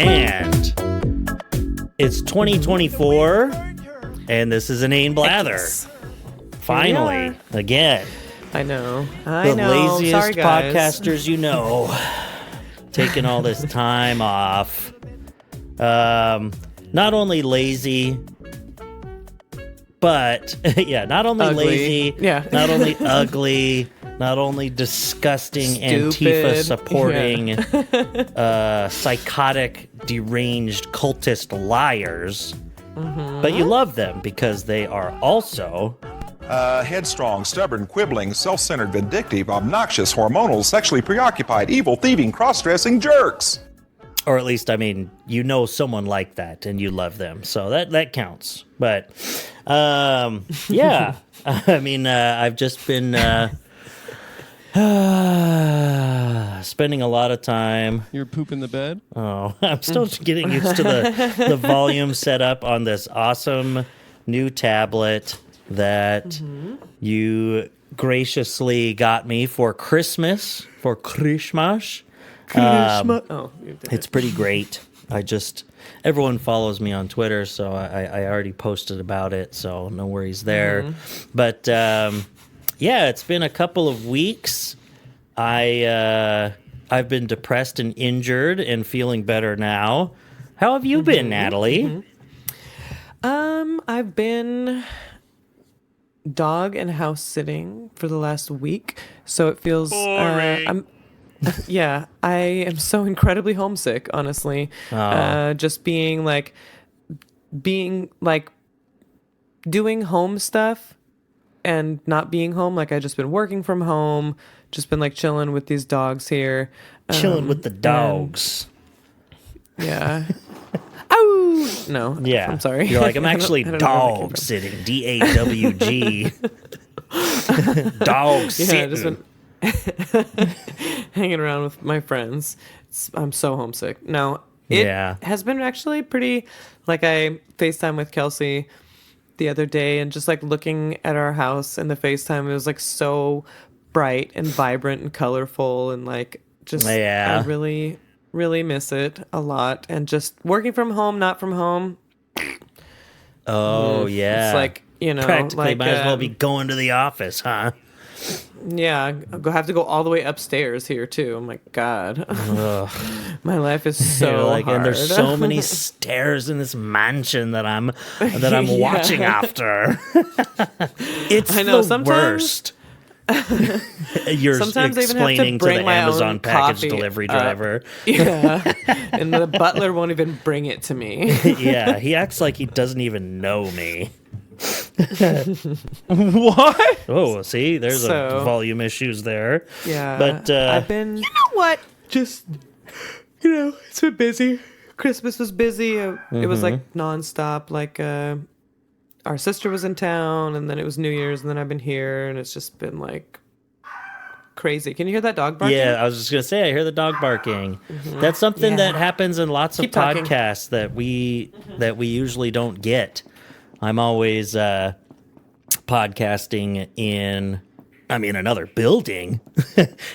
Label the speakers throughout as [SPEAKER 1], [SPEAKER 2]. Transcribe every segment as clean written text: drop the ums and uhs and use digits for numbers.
[SPEAKER 1] And it's 2024, and this is Inane Blather. Finally, again.
[SPEAKER 2] I know.
[SPEAKER 1] The laziest
[SPEAKER 2] Sorry, guys.
[SPEAKER 1] podcasters you know. Taking all this time off. Not only lazy, but, not only
[SPEAKER 2] ugly.
[SPEAKER 1] lazy, not only ugly, not only disgusting,
[SPEAKER 2] Stupid.
[SPEAKER 1] Antifa-supporting, psychotic, deranged, cultist liars, but you love them because they are also...
[SPEAKER 3] headstrong, stubborn, quibbling, self-centered, vindictive, obnoxious, hormonal, sexually preoccupied, evil, thieving, cross-dressing jerks.
[SPEAKER 1] Or at least, I mean, you know someone like that and you love them. So that counts. But, yeah. I mean, I've just been spending a lot of time.
[SPEAKER 4] You're pooping the bed?
[SPEAKER 1] Oh, I'm still getting used to the volume set up on this awesome new tablet that you graciously got me for Christmas. It's pretty great. Everyone follows me on Twitter, so I already posted about it, so no worries there. But it's been a couple of weeks. I've been depressed and injured and feeling better now. How have you been, Natalie?
[SPEAKER 2] I've been dog and house sitting for the last week, so it feels I am so incredibly homesick, honestly. Just being doing home stuff and not being home. Like, I just been working from home, just been chilling with these dogs here.
[SPEAKER 1] Chilling with the dogs.
[SPEAKER 2] Yeah. Oh no. Yeah. I'm sorry.
[SPEAKER 1] You're like, I'm actually dog sitting. DAWG. Dog sitting.
[SPEAKER 2] Just been hanging around with my friends. I'm so homesick. No, it has been actually pretty. I FaceTime with Kelsey the other day, and just looking at our house in the FaceTime, it was so bright and vibrant and colorful, and I really, really miss it a lot. And just working from home, not from home.
[SPEAKER 1] Oh yeah,
[SPEAKER 2] it's
[SPEAKER 1] practically might as well be going to the office, huh?
[SPEAKER 2] Yeah, I have to go all the way upstairs here too. I'm like, God, my life is so hard.
[SPEAKER 1] And there's so many stairs in this mansion that I'm watching after. It's the worst. You're
[SPEAKER 2] sometimes
[SPEAKER 1] explaining to the Amazon package delivery driver.
[SPEAKER 2] And the butler won't even bring it to me.
[SPEAKER 1] Yeah, he acts like he doesn't even know me.
[SPEAKER 4] What?
[SPEAKER 1] Oh, see, there's a volume issues there.
[SPEAKER 2] Yeah,
[SPEAKER 1] but
[SPEAKER 2] I've been. You know what? Just it's been busy. Christmas was busy. It was nonstop. Our sister was in town, and then it was New Year's, and then I've been here, and it's just been crazy. Can you hear that dog barking?
[SPEAKER 1] Yeah, I was just gonna say I hear the dog barking. That's something that happens in lots of podcasts that we usually don't get. I'm always podcasting in another building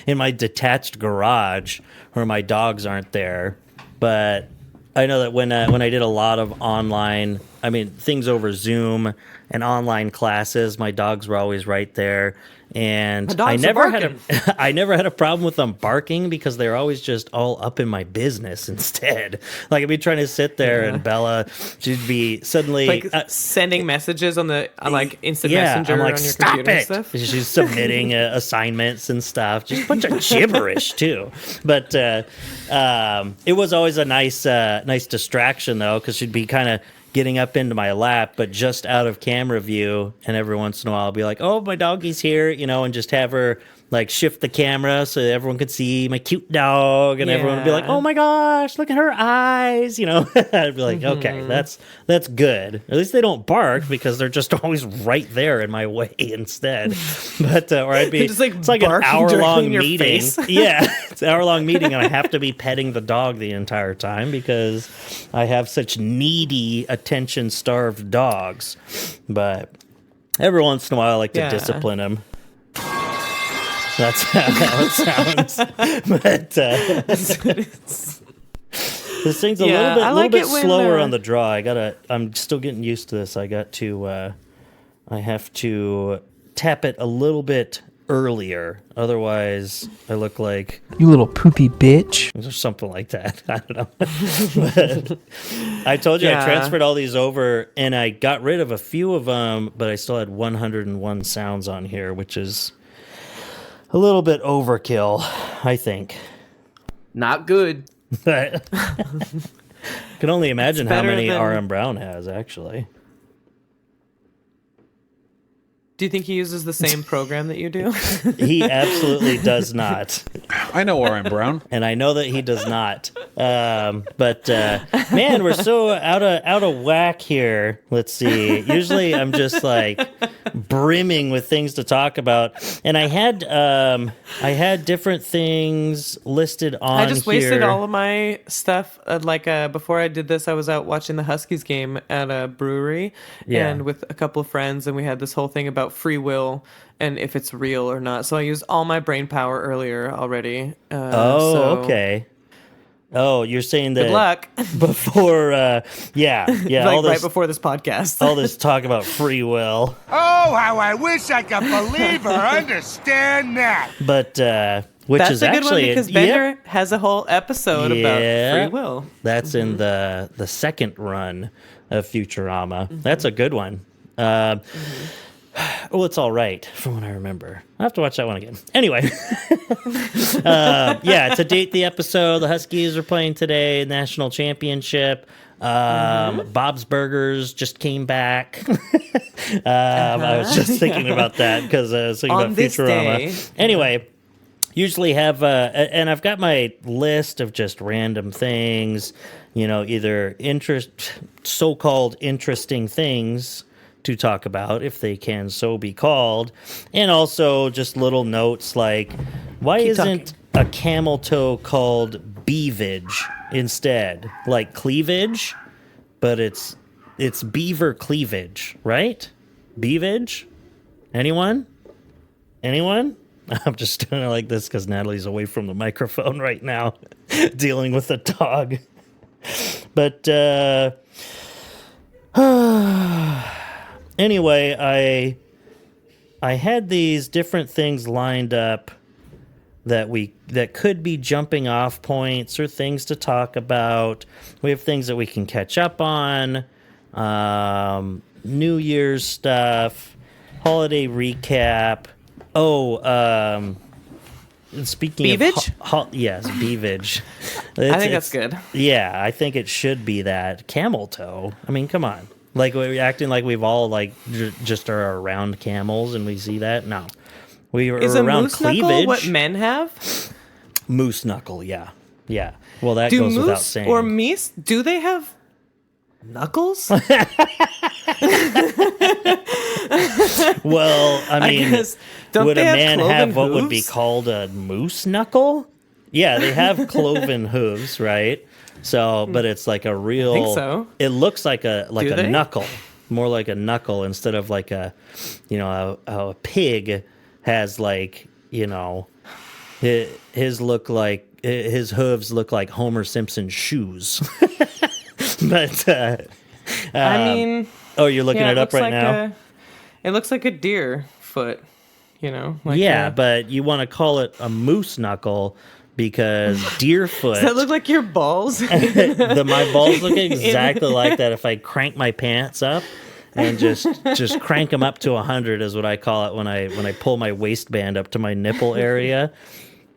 [SPEAKER 1] in my detached garage where my dogs aren't there. But I know that when I did a lot of online, things over Zoom and online classes, my dogs were always right there. And I never had a problem with them barking because they're always just all up in my business instead. I'd be trying to sit there and Bella, she'd be suddenly
[SPEAKER 2] sending messages on the instant messenger
[SPEAKER 1] I'm
[SPEAKER 2] on your
[SPEAKER 1] stop
[SPEAKER 2] computer
[SPEAKER 1] it.
[SPEAKER 2] and stuff.
[SPEAKER 1] She's submitting assignments and stuff, just a bunch of gibberish too. But it was always a nice distraction though, because she'd be kind of getting up into my lap, but just out of camera view. And every once in a while, I'll be like, "Oh, my doggy's here," and just have her shift the camera so that everyone could see my cute dog, and everyone would be like, "Oh my gosh, look at her eyes!" I'd be like, "Okay, that's good. At least they don't bark because they're just always right there in my way instead." But or I'd be
[SPEAKER 2] just
[SPEAKER 1] it's like an hour-long meeting. Yeah, it's an hour-long meeting, and I have to be petting the dog the entire time because I have such needy, attention-starved dogs. But every once in a while, I like to discipline him. That's how it sounds. But This thing's a little bit slower on the draw. I'm still getting used to this. I have to tap it a little bit earlier. Otherwise, I look like...
[SPEAKER 4] You little poopy bitch.
[SPEAKER 1] Or something like that. I don't know. But I told you I transferred all these over, and I got rid of a few of them, but I still had 101 sounds on here, which is a little bit overkill, I think.
[SPEAKER 2] Not good.
[SPEAKER 1] But can only imagine how many RM Brown has, actually.
[SPEAKER 2] Do you think he uses the same program that you do?
[SPEAKER 1] He absolutely does not.
[SPEAKER 5] I know RM Brown.
[SPEAKER 1] And I know that he does not. But man, we're so out of whack here. Let's see. Usually I'm just like brimming with things to talk about. And I had different things listed on here.
[SPEAKER 2] I just wasted all of my stuff. Before I did this, I was out watching the Huskies game at a brewery and with a couple of friends, and we had this whole thing about free will and if it's real or not. So I used all my brain power earlier already.
[SPEAKER 1] Okay. Oh, you're saying that...
[SPEAKER 2] Good luck.
[SPEAKER 1] Before,
[SPEAKER 2] right before this podcast.
[SPEAKER 1] All this talk about free will.
[SPEAKER 6] Oh, how I wish I could believe or understand that.
[SPEAKER 1] But, which
[SPEAKER 2] That's
[SPEAKER 1] is
[SPEAKER 2] a good
[SPEAKER 1] actually...
[SPEAKER 2] one because Bender has a whole episode about free will.
[SPEAKER 1] That's in the second run of Futurama.
[SPEAKER 2] Mm-hmm.
[SPEAKER 1] That's a good one. Well, it's all right from what I remember. I'll have to watch that one again. Anyway, to date the episode, the Huskies are playing today, national championship. Bob's Burgers just came back. I was just thinking about that because I was thinking
[SPEAKER 2] On
[SPEAKER 1] about
[SPEAKER 2] this
[SPEAKER 1] Futurama.
[SPEAKER 2] day.
[SPEAKER 1] Anyway, usually have, and I've got my list of just random things, either so-called interesting things to talk about, if they can so be called, and also just little notes like, why isn't a camel toe called beavage instead? Like cleavage, but it's beaver cleavage, right? Beavage? Anyone? I'm just doing it like this because Natalie's away from the microphone right now, dealing with a dog. But, anyway, I had these different things lined up that could be jumping off points or things to talk about. We have things that we can catch up on, New Year's stuff, holiday recap. Speaking
[SPEAKER 2] Beavage?
[SPEAKER 1] of yes, beavage.
[SPEAKER 2] I think that's good.
[SPEAKER 1] Yeah, I think it should be that. Camel toe. I mean, come on. Like, we're acting like we've all, just are around camels and we see that? No. We are around
[SPEAKER 2] moose
[SPEAKER 1] cleavage.
[SPEAKER 2] Knuckle what men have?
[SPEAKER 1] Moose knuckle, yeah. Yeah. Well, that goes without saying.
[SPEAKER 2] Or meese, do they have knuckles?
[SPEAKER 1] Well, I mean, would a man have what would be
[SPEAKER 2] hooves?
[SPEAKER 1] called a moose knuckle? Yeah, they have cloven hooves, right? So, but it's like a real.
[SPEAKER 2] I think so.
[SPEAKER 1] It looks like a
[SPEAKER 2] Do they?
[SPEAKER 1] knuckle, more like a knuckle instead of like a pig has his look like his hooves look like Homer Simpson's shoes. But
[SPEAKER 2] I mean,
[SPEAKER 1] you're looking it up right now.
[SPEAKER 2] It looks like a deer foot,
[SPEAKER 1] but you want to call it a moose knuckle because deer foot.
[SPEAKER 2] Does that look like your balls?
[SPEAKER 1] My balls look exactly like that if I crank my pants up and just crank them up to 100 is what I call it when I pull my waistband up to my nipple area.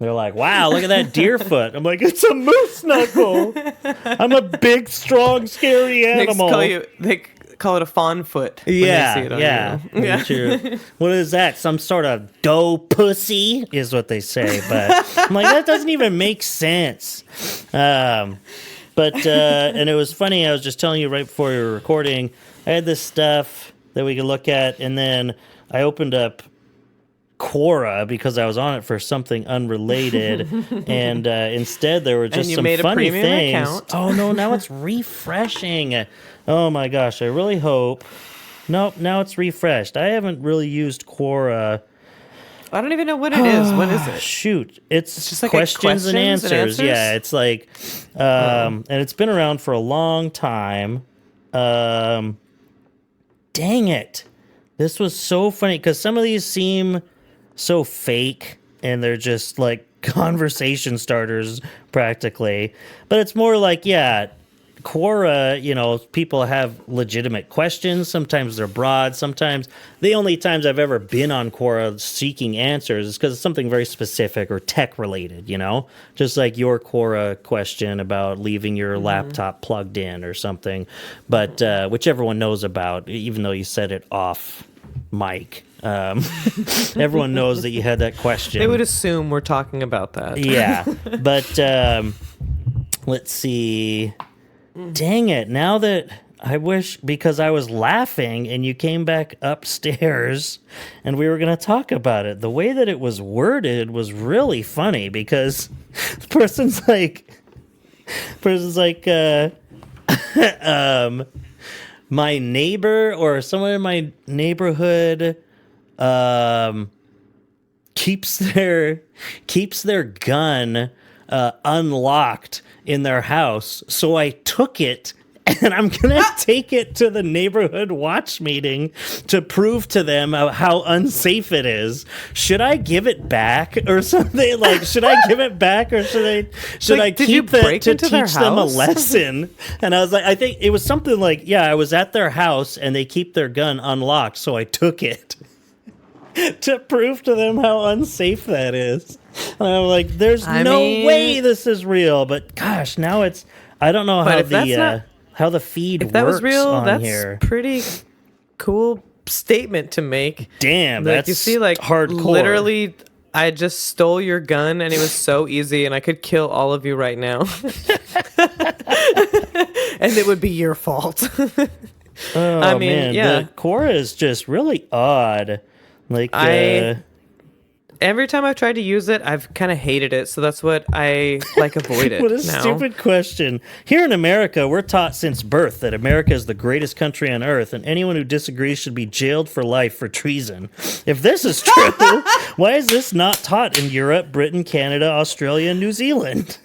[SPEAKER 1] They're like, wow, look at that deer foot. I'm like, it's a moose knuckle. I'm a big, strong, scary animal.
[SPEAKER 2] They call it a fawn foot.
[SPEAKER 1] Yeah,
[SPEAKER 2] when they see it on you.
[SPEAKER 1] What is that? Some sort of doe pussy is what they say. But I'm like, that doesn't even make sense. And it was funny. I was just telling you right before we were recording, I had this stuff that we could look at, and then I opened up Quora because I was on it for something unrelated, and instead there were just some funny things.
[SPEAKER 2] Account.
[SPEAKER 1] Oh no, now it's refreshing. Oh my gosh, I really hope. Nope, now it's refreshed. I haven't really used Quora
[SPEAKER 2] I don't even know what it is. What is it?
[SPEAKER 1] Shoot, it's
[SPEAKER 2] just like
[SPEAKER 1] questions and
[SPEAKER 2] questions and
[SPEAKER 1] answers.
[SPEAKER 2] answers?
[SPEAKER 1] Yeah, it's like, and it's been around for a long time. Dang it, this was so funny because some of these seem so fake, and they're just like conversation starters practically. But it's more like, yeah, Quora, you know, people have legitimate questions. Sometimes they're broad. Sometimes the only times I've ever been on Quora seeking answers is because it's something very specific or tech related, you know, just like your Quora question about leaving your laptop plugged in or something, but which everyone knows about, even though you said it off mic. Everyone knows that you had that question.
[SPEAKER 2] They would assume we're talking about that.
[SPEAKER 1] Yeah, but let's see. Dang it, now that I wish, because I was laughing and you came back upstairs and we were going to talk about it. The way that it was worded was really funny because the person's like, my neighbor or someone in my neighborhood keeps their gun unlocked in their house, so I took it and I'm gonna take it to the neighborhood watch meeting to prove to them how unsafe it is. Should I give it back or something? Like, should I give it back or should I keep it to teach them a lesson? And I was like, I think it was something like, yeah, I was at their house and they keep their gun unlocked, so I took it to prove to them how unsafe that is. And I'm like, there's no way this is real. But gosh, now it's, I don't know how the feed
[SPEAKER 2] if that
[SPEAKER 1] works
[SPEAKER 2] was real,
[SPEAKER 1] on
[SPEAKER 2] that's
[SPEAKER 1] here.
[SPEAKER 2] Pretty cool statement to make.
[SPEAKER 1] Damn,
[SPEAKER 2] like,
[SPEAKER 1] that's
[SPEAKER 2] you see, like,
[SPEAKER 1] hardcore.
[SPEAKER 2] Literally, I just stole your gun and it was so easy and I could kill all of you right now. And it would be your fault.
[SPEAKER 1] Oh,
[SPEAKER 2] I mean,
[SPEAKER 1] man,
[SPEAKER 2] yeah.
[SPEAKER 1] the Quora is just really odd. Like,
[SPEAKER 2] every time I've tried to use it, I've kind of hated it. So that's what I avoid it.
[SPEAKER 1] what a
[SPEAKER 2] now.
[SPEAKER 1] stupid question. Here in America, we're taught since birth that America is the greatest country on earth, and anyone who disagrees should be jailed for life for treason. If this is true, why is this not taught in Europe, Britain, Canada, Australia, and New Zealand?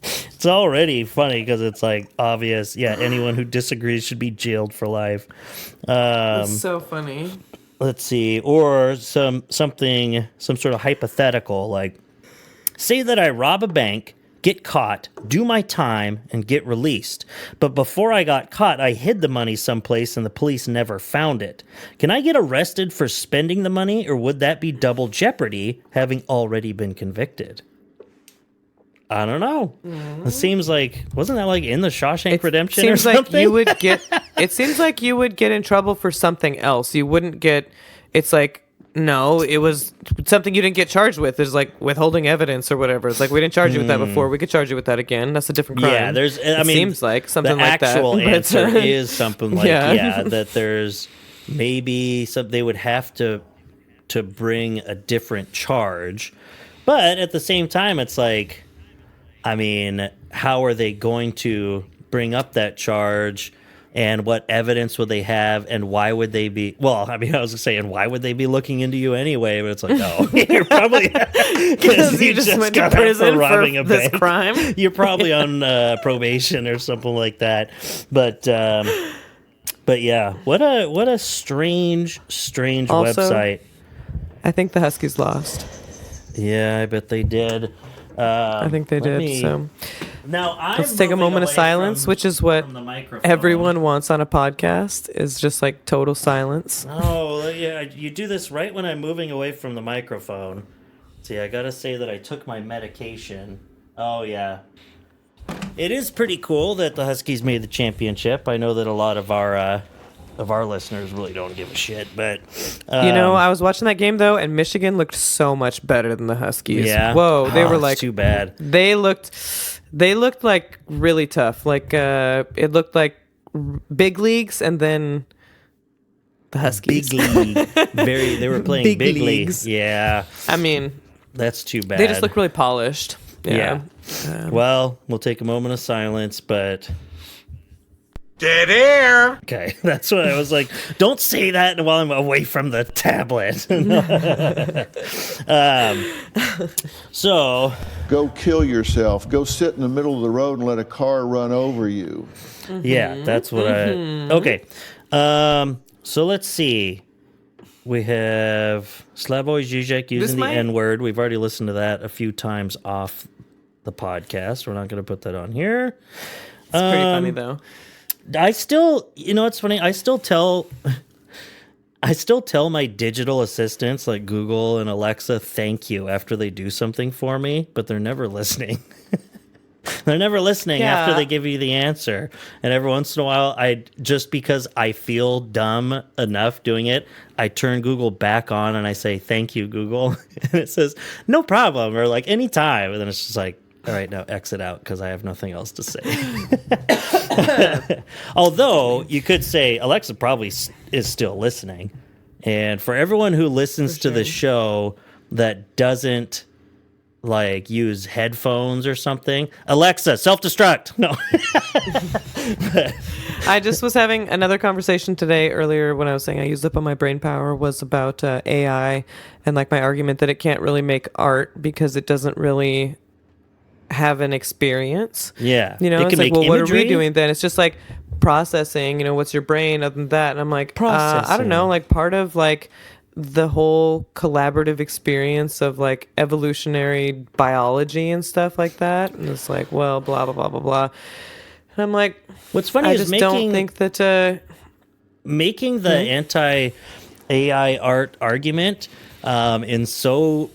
[SPEAKER 1] It's already funny because it's like obvious. Yeah, anyone who disagrees should be jailed for life.
[SPEAKER 2] It's so funny.
[SPEAKER 1] Let's see, or some sort of hypothetical, like, say that I rob a bank, get caught, do my time, and get released. But before I got caught, I hid the money someplace and the police never found it. Can I get arrested for spending the money, or would that be double jeopardy, having already been convicted? I don't know. It seems like, wasn't that like in the Shawshank Redemption or something?
[SPEAKER 2] It seems like you would get in trouble for something else. You wouldn't get, it's like, no, it was something you didn't get charged with. There's like withholding evidence or whatever. It's like, we didn't charge you with that before. We could charge you with that again. That's a different crime.
[SPEAKER 1] Yeah, it
[SPEAKER 2] seems like something like that.
[SPEAKER 1] The actual answer is something like,
[SPEAKER 2] Yeah.
[SPEAKER 1] that there's maybe they would have to bring a different charge. But at the same time, it's like, I mean, how are they going to bring up that charge, and what evidence would they have, and why would they be? Well, I mean, I was going to say, and why would they be looking into you anyway? But it's like, no, you're probably because
[SPEAKER 2] you just went to prison for robbing a
[SPEAKER 1] bank.
[SPEAKER 2] This crime.
[SPEAKER 1] You're probably on probation or something like that. But yeah, what a strange
[SPEAKER 2] Also,
[SPEAKER 1] website.
[SPEAKER 2] I think the Huskies lost.
[SPEAKER 1] Yeah, I bet they did.
[SPEAKER 2] I think they did. So
[SPEAKER 1] now
[SPEAKER 2] let's take a moment of silence, which is what everyone wants on a podcast, is just like total silence.
[SPEAKER 1] Oh, yeah, you do this right when I'm moving away from the microphone. See, I gotta say that I took my medication. Oh, yeah. It is pretty cool that the Huskies made the championship. I know that a lot of our listeners really don't give a shit, but
[SPEAKER 2] I was watching that game though, and Michigan looked so much better than the Huskies.
[SPEAKER 1] Yeah.
[SPEAKER 2] Whoa, they were like
[SPEAKER 1] too bad.
[SPEAKER 2] They looked like really tough. Like it looked like big leagues, and then the Huskies.
[SPEAKER 1] Big league. They were playing big leagues. Yeah.
[SPEAKER 2] I mean,
[SPEAKER 1] that's too bad.
[SPEAKER 2] They just look really polished.
[SPEAKER 1] Yeah. Well, we'll take a moment of silence, but
[SPEAKER 6] Dead air.
[SPEAKER 1] Okay, that's what I was like. Don't say that while I'm away from the tablet. So,
[SPEAKER 5] Go kill yourself. Go sit in the middle of the road and let a car run over you.
[SPEAKER 1] yeah, that's what okay. So let's see. We have Slavoj Žižek using the N-word. We've already listened to that a few times off the podcast. We're not going to put that on here.
[SPEAKER 2] It's pretty funny, though.
[SPEAKER 1] I still, it's funny. I still tell my digital assistants like Google and Alexa thank you after they do something for me, but they're never listening. They're never listening after they give you the answer. And every once in a while, just because I feel dumb enough doing it, I turn Google back on and I say, thank you, Google. And it says, no problem, or like anytime. And then it's just like, all right, now exit out because I have nothing else to say. Although you could say Alexa probably is still listening. And for everyone who listens to the show that doesn't like use headphones or something, Alexa, self-destruct. No.
[SPEAKER 2] I just was having another conversation today earlier when I was saying I used up on my brain power was about AI and like my argument that it can't really make art because it doesn't really have an experience.
[SPEAKER 1] Yeah.
[SPEAKER 2] It's like, well, what are we doing then? It's just like processing, what's your brain other than that? And I'm like, I don't know, like part of like the whole collaborative experience of like evolutionary biology and stuff like that. And it's like, well, blah, blah, blah, blah, blah. And I'm like,
[SPEAKER 1] what's funny is
[SPEAKER 2] don't think that
[SPEAKER 1] making the anti-AI art argument in so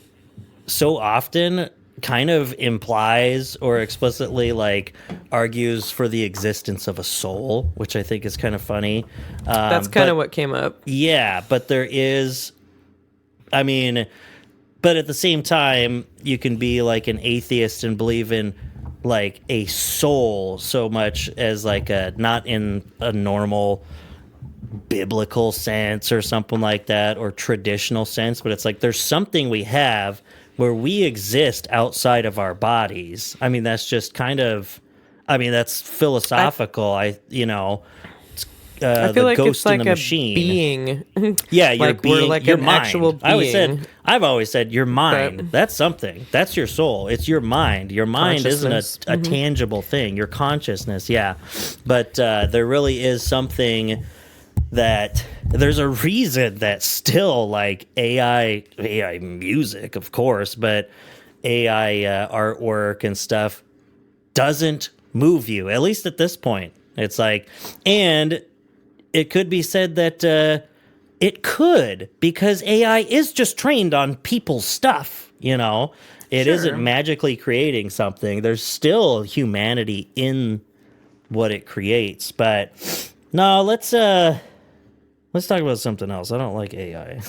[SPEAKER 1] often kind of implies or explicitly like argues for the existence of a soul, which I think is kind of funny.
[SPEAKER 2] That's kind of what came up.
[SPEAKER 1] Yeah, but there is, but at the same time, you can be like an atheist and believe in like a soul so much as like not in a normal biblical sense or something like that, or traditional sense, but it's like there's something we have where we exist outside of our bodies. That's just kind of, that's philosophical. I feel the
[SPEAKER 2] like
[SPEAKER 1] ghost
[SPEAKER 2] it's like
[SPEAKER 1] in the
[SPEAKER 2] a
[SPEAKER 1] machine.
[SPEAKER 2] being.
[SPEAKER 1] Yeah, your
[SPEAKER 2] like
[SPEAKER 1] being,
[SPEAKER 2] we're like
[SPEAKER 1] your
[SPEAKER 2] an
[SPEAKER 1] mind.
[SPEAKER 2] actual being.
[SPEAKER 1] I've always said your mind.
[SPEAKER 2] But,
[SPEAKER 1] that's something. That's your soul. It's your mind. Your mind isn't a tangible thing. Your consciousness, yeah. But there really is something that there's a reason that still like AI music, of course, but AI artwork and stuff doesn't move you, at least at this point. It's like, and it could be said that it could, because AI is just trained on people's stuff, It isn't magically creating something. There's still humanity in what it creates. But no, let's talk about something else. I don't like AI.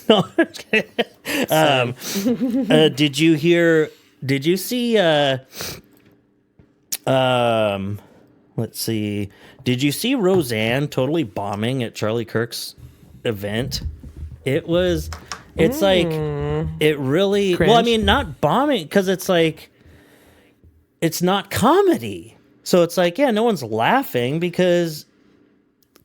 [SPEAKER 1] Did you see, let's see. Did you see Roseanne totally bombing at Charlie Kirk's event? It really,
[SPEAKER 2] cringe.
[SPEAKER 1] Not bombing, because it's like, it's not comedy. So it's like, yeah, no one's laughing because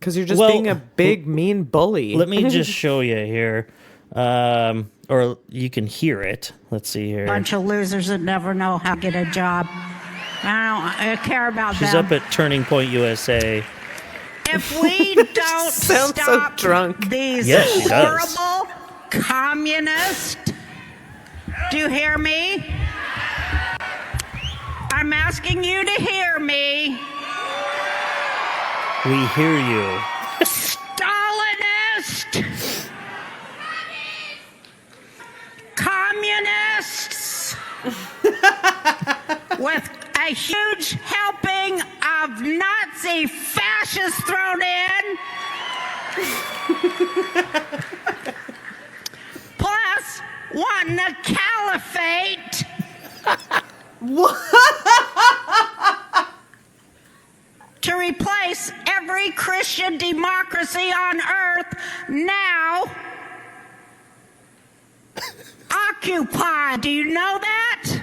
[SPEAKER 2] you're just being a big, mean bully.
[SPEAKER 1] Let me just show you here. Or you can hear it. Let's see here.
[SPEAKER 7] Bunch of losers that never know how to get a job. I don't care about
[SPEAKER 1] She's
[SPEAKER 7] them.
[SPEAKER 1] up at Turning Point USA.
[SPEAKER 7] If we don't
[SPEAKER 2] Sounds so
[SPEAKER 7] stop
[SPEAKER 2] drunk.
[SPEAKER 7] these
[SPEAKER 1] Yes, she does.
[SPEAKER 7] horrible communists, do you hear me? I'm asking you to hear me.
[SPEAKER 1] We hear you.
[SPEAKER 7] Stalinist! Communists! With a huge helping of Nazi fascists thrown in. Plus, wanting a caliphate. To replace every Christian democracy on earth now occupied. Do you know that?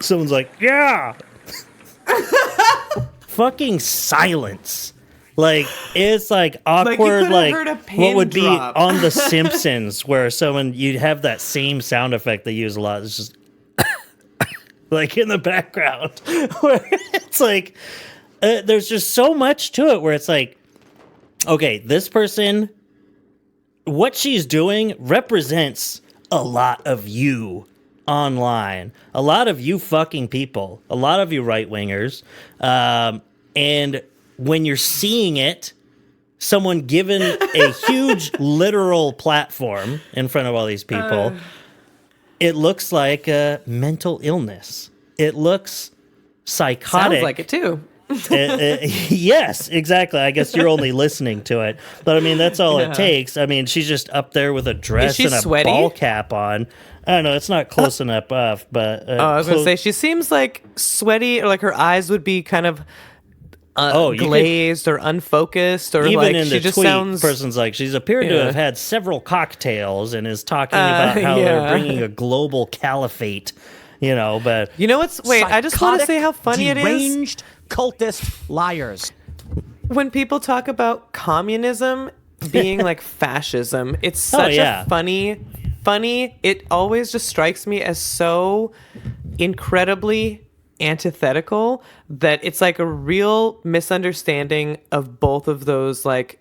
[SPEAKER 1] Someone's like, yeah. fucking silence. Like, it's like awkward,
[SPEAKER 2] like heard a pin
[SPEAKER 1] what would
[SPEAKER 2] drop.
[SPEAKER 1] be on The Simpsons, where you'd have that same sound effect they use a lot. It's just like in the background, where it's like, there's just so much to it where it's like, okay, this person, what she's doing represents a lot of you online, a lot of you fucking people, a lot of you right-wingers, and when you're seeing it, someone given a huge literal platform in front of all these people, it looks like a mental illness. It looks psychotic.
[SPEAKER 2] Sounds like it too.
[SPEAKER 1] Yes, exactly. I guess you're only listening to it. But I mean, that's all it takes. I mean, she's just up there with a dress and a
[SPEAKER 2] sweaty?
[SPEAKER 1] ball cap on. I don't know. It's not close enough up, but...
[SPEAKER 2] I was going to say, she seems like sweaty, or like her eyes would be kind of glazed or unfocused, or
[SPEAKER 1] even
[SPEAKER 2] like
[SPEAKER 1] in
[SPEAKER 2] she
[SPEAKER 1] the
[SPEAKER 2] just
[SPEAKER 1] tweet,
[SPEAKER 2] sounds...
[SPEAKER 1] person's like, she's appeared to have had several cocktails and is talking about how they're bringing a global caliphate, but...
[SPEAKER 2] You know what's... Wait, I just want to say how funny it is.
[SPEAKER 8] Deranged cultist liars.
[SPEAKER 2] When people talk about communism being like fascism, it's such a funny... It always just strikes me as so incredibly antithetical that it's like a real misunderstanding of both of those, like,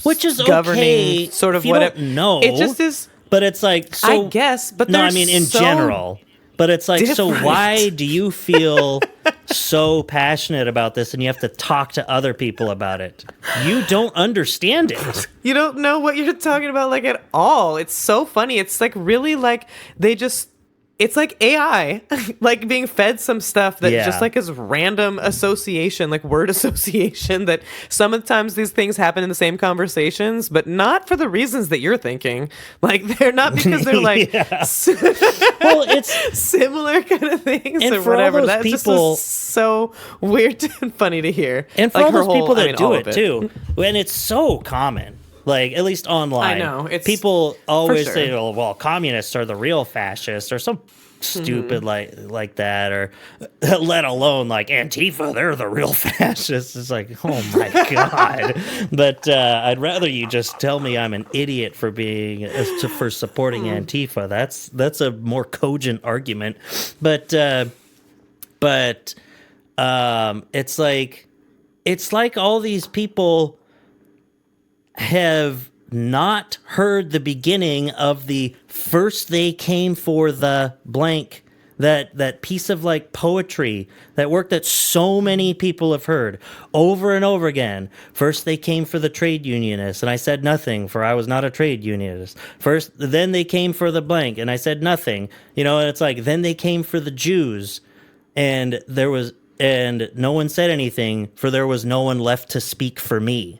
[SPEAKER 1] which is
[SPEAKER 2] governing
[SPEAKER 1] okay
[SPEAKER 2] sort of
[SPEAKER 1] if you
[SPEAKER 2] what
[SPEAKER 1] don't know.
[SPEAKER 2] It just is,
[SPEAKER 1] but it's like, so
[SPEAKER 2] I guess, but
[SPEAKER 1] no, I mean in general. But it's like, so why do you feel so passionate about this and you have to talk to other people about it? You don't understand it.
[SPEAKER 2] You don't know what you're talking about, like, at all. It's so funny. It's like really like it's like AI, like being fed some stuff that just like is random association, like word association, that sometimes these things happen in the same conversations, but not for the reasons that you're thinking. Like, they're not because they're like,
[SPEAKER 1] well, it's
[SPEAKER 2] similar kind of things
[SPEAKER 1] and
[SPEAKER 2] or
[SPEAKER 1] for
[SPEAKER 2] whatever.
[SPEAKER 1] all those
[SPEAKER 2] That
[SPEAKER 1] people,
[SPEAKER 2] just is so weird and funny to hear.
[SPEAKER 1] And for
[SPEAKER 2] like
[SPEAKER 1] all those people that do it
[SPEAKER 2] it
[SPEAKER 1] too, and it's so common. Like, at least online.
[SPEAKER 2] I know. It's,
[SPEAKER 1] people always
[SPEAKER 2] sure.
[SPEAKER 1] say, well, communists are the real fascists, or some stupid like that, or let alone like Antifa, they're the real fascists. It's like, oh my God. But I'd rather you just tell me I'm an idiot for for supporting Antifa. That's a more cogent argument. But it's like all these people have not heard the beginning of the first they came for the blank, that piece of like poetry, that work that so many people have heard over and over again. First they came for the trade unionists, and I said nothing, for I was not a trade unionist. Then they came for the blank, and I said nothing. And it's like, then they came for the Jews, and no one said anything, for there was no one left to speak for me.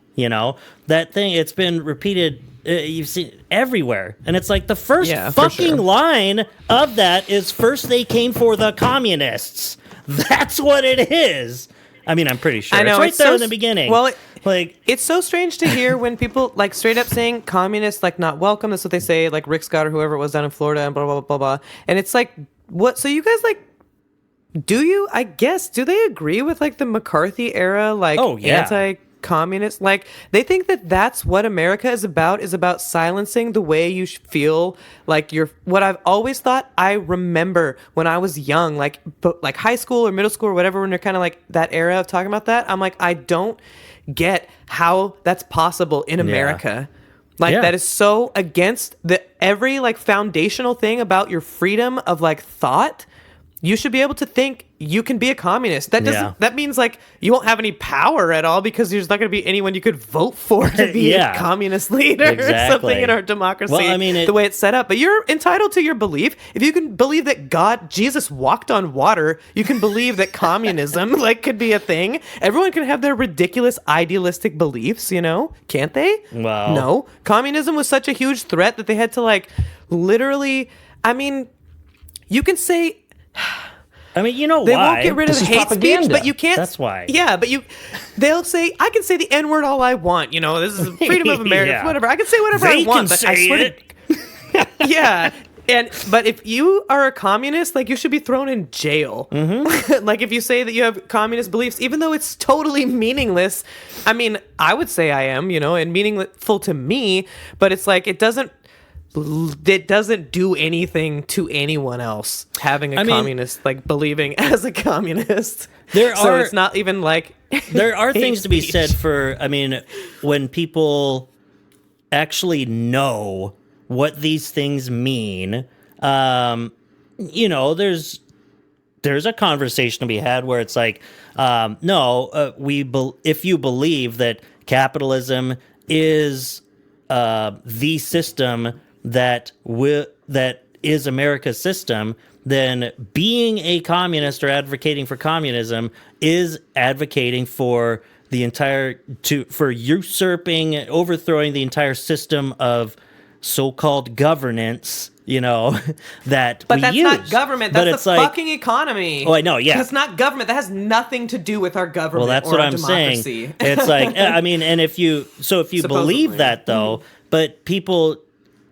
[SPEAKER 1] That thing, it's been repeated, you've seen everywhere. And it's like the first fucking line of that is, first they came for the communists. That's what it is. I mean, I'm pretty sure.
[SPEAKER 2] I know,
[SPEAKER 1] it's right there in the beginning.
[SPEAKER 2] Well,
[SPEAKER 1] like,
[SPEAKER 2] it's so strange to hear when people like straight up saying communists, like, not welcome. That's what they say, like Rick Scott or whoever it was down in Florida, and blah, blah, blah, blah, blah. And it's like, what? So you guys, like, do they agree with like the McCarthy era, like, anti-communist? Like, they think that that's what America is about silencing the way you feel like you're, what I've always thought. I remember when I was young, like high school or middle school or whatever, when they're kind of like that era of talking about that, I'm like, I don't get how that's possible in America. Like, that is so against every like foundational thing about your freedom of like thought. You should be able to think you can be a communist. That doesn't. That means like you won't have any power at all, because there's not going to be anyone you could vote for to be a communist leader or something in our democracy.
[SPEAKER 1] Well, I mean,
[SPEAKER 2] the way it's set up. But you're entitled to your belief. If you can believe that Jesus walked on water, you can believe that communism like could be a thing. Everyone can have their ridiculous idealistic beliefs, can't they?
[SPEAKER 1] Well,
[SPEAKER 2] no. Communism was such a huge threat that they had to like literally. I mean, you can say.
[SPEAKER 1] I mean,
[SPEAKER 2] they
[SPEAKER 1] why?
[SPEAKER 2] won't get rid of hate speech, but you can't.
[SPEAKER 1] That's why.
[SPEAKER 2] Yeah, but they'll say, I can say the N-word all I want. This is freedom of America, whatever. I can say whatever I want, but I swear to, But if you are a communist, like, you should be thrown in jail. Mm-hmm. Like, if you say that you have communist beliefs, even though it's totally meaningless. I mean, I would say I am, and meaningful to me, but it's like, it doesn't do anything to anyone else having a communist, like, believing as a communist. So it's not even like
[SPEAKER 1] there are things to be said for, when people actually know what these things mean. There's a conversation to be had where it's like, if you believe that capitalism is the system that is America's system, then being a communist or advocating for communism is advocating for for usurping, overthrowing the entire system of so-called governance, that
[SPEAKER 2] but
[SPEAKER 1] we
[SPEAKER 2] that's
[SPEAKER 1] use.
[SPEAKER 2] not government. That's the fucking economy.
[SPEAKER 1] Oh, I know, yeah.
[SPEAKER 2] It's not government. That has nothing to do with our government.
[SPEAKER 1] Well, that's
[SPEAKER 2] or
[SPEAKER 1] what
[SPEAKER 2] our
[SPEAKER 1] I'm
[SPEAKER 2] democracy.
[SPEAKER 1] saying. It's like, and if you believe that, though, but people,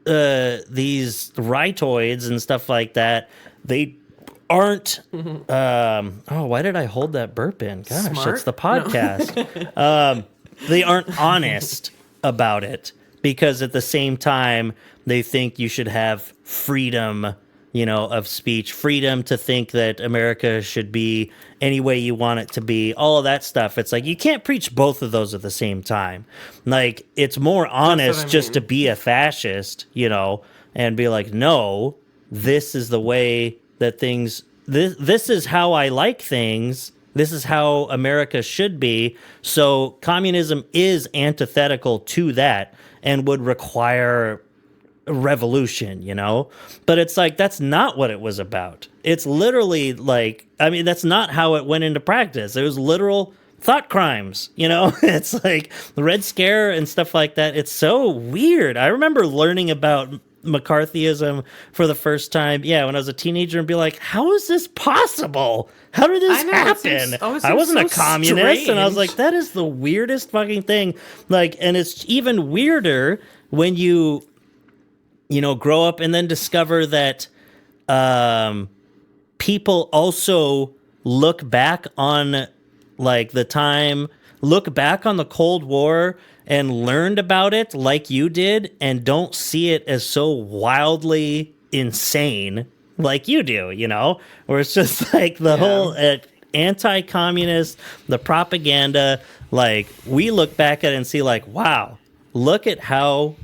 [SPEAKER 1] these rightoids and stuff like that, they aren't. Why did I hold that burp in? Gosh,
[SPEAKER 2] Smart?
[SPEAKER 1] it's the podcast. No. They aren't honest about it. Because at the same time, they think you should have freedom, of speech, freedom to think that America should be any way you want it to be, all of that stuff. It's like, you can't preach both of those at the same time. Like, it's more honest just to be a fascist, and be like, no, this is the way that things, this is how I like things. This is how America should be. So communism is antithetical to that and would require a revolution, But it's like, that's not what it was about. It's literally like, that's not how it went into practice. It was literal thought crimes, It's like the Red Scare and stuff like that. It's so weird. I remember learning about McCarthyism for the first time, when I was a teenager, and be like, how is this possible? How did this happen? I wasn't a communist. Strange. And I was like, that is the weirdest fucking thing. Like, and it's even weirder when you grow up and then discover that people also look back on like look back on the Cold War and learned about it like you did and don't see it as so wildly insane like you do, where it's just like the whole anti-communist, the propaganda, like we look back at it and see like, wow, look at how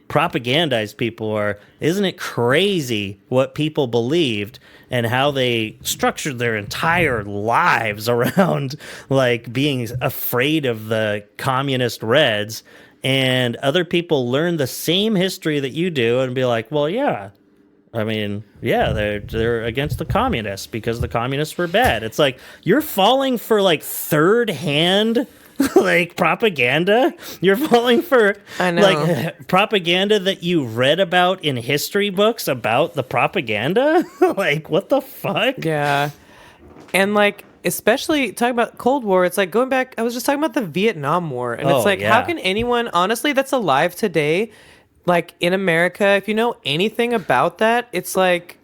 [SPEAKER 1] propagandized people are. Isn't it crazy what people believed and how they structured their entire lives around like being afraid of the communist Reds, and other people learn the same history that you do and be like, well, they're against the communists because the communists were bad. It's like, you're falling for like third-hand like propaganda. You're falling for like propaganda that you read about in history books about the propaganda. Like, what the fuck?
[SPEAKER 2] Yeah. And like, especially talking about Cold War, it's like going back, I was just talking about the Vietnam War, and it's like, how can anyone honestly that's alive today, like in America, if you know anything about that, it's like,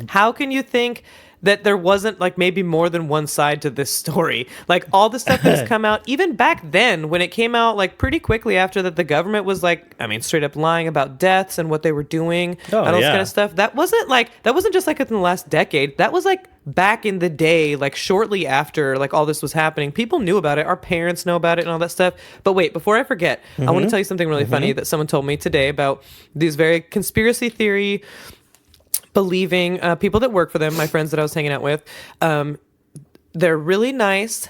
[SPEAKER 2] how can you think that there wasn't like maybe more than one side to this story? Like all the stuff that's come out, even back then when it came out like pretty quickly after that, the government was like, straight up lying about deaths and what they were doing and all this kind of stuff. That wasn't just like in the last decade. That was like back in the day, like shortly after like all this was happening. People knew about it. Our parents know about it and all that stuff. But wait, before I forget, I want to tell you something really funny that someone told me today about these very conspiracy theory believing people that work for them, my friends that I was hanging out with. They're really nice,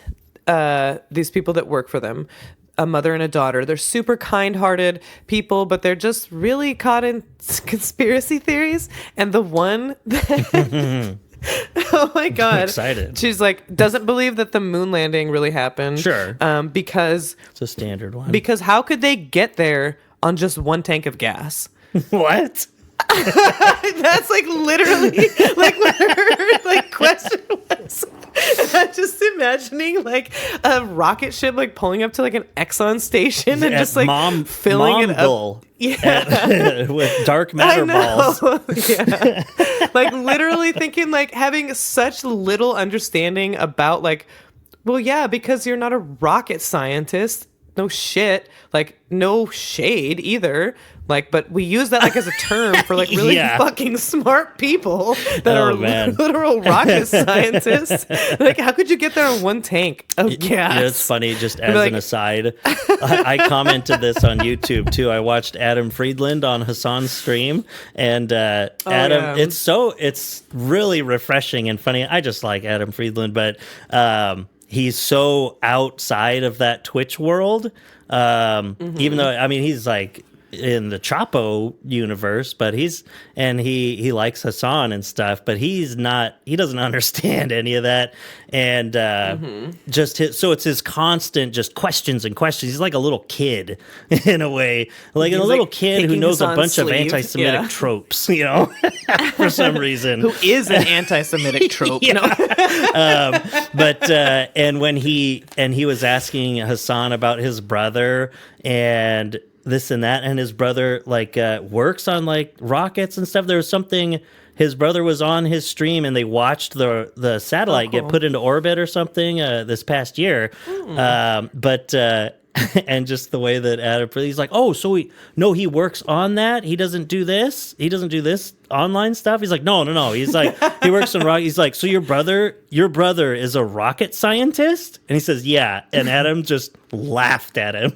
[SPEAKER 2] these people that work for them, a mother and a daughter. They're super kind-hearted people, but they're just really caught in conspiracy theories. And the one that... Oh my God.
[SPEAKER 1] I'm excited.
[SPEAKER 2] She's like, doesn't believe that the moon landing really happened.
[SPEAKER 1] Sure.
[SPEAKER 2] Because...
[SPEAKER 1] It's a standard one.
[SPEAKER 2] Because how could they get there on just one tank of gas?
[SPEAKER 1] What?
[SPEAKER 2] That's like literally like what her like question was. And I just imagining like a rocket ship like pulling up to like an Exxon station and just like filling it up. Yeah,
[SPEAKER 1] with dark matter balls.
[SPEAKER 2] Yeah, like literally thinking like having such little understanding about like, well, yeah, because you're not a rocket scientist. No shit, like no shade either. Like, but we use that like as a term for like really fucking smart people that are literal rocket scientists. Like, how could you get there on one tank of gas?
[SPEAKER 1] Yeah, it's funny. Just as an aside, I commented this on YouTube too. I watched Adam Friedland on Hassan's stream, and Adam. It's really refreshing and funny. I just like Adam Friedland, but he's so outside of that Twitch world. Even though he's like in the Chapo universe, but he likes Hassan and stuff, but he doesn't understand any of that. And so it's his constant just questions and questions. He's like a little kid in a way, like a little kid who knows a bunch of anti-Semitic tropes, for some reason.
[SPEAKER 2] Who is an anti-Semitic trope.
[SPEAKER 1] And when he was asking Hassan about his brother and this and that, and his brother works on like rockets and stuff. There was something, his brother was on his stream and they watched the satellite get put into orbit or something this past year. And just the way that Adam, he's like, oh, so he works on that. He doesn't do this. He doesn't do this online stuff. He's like, no. He's like, he works on rocket. He's like, so your brother is a rocket scientist? And he says, yeah. And Adam just laughed at him.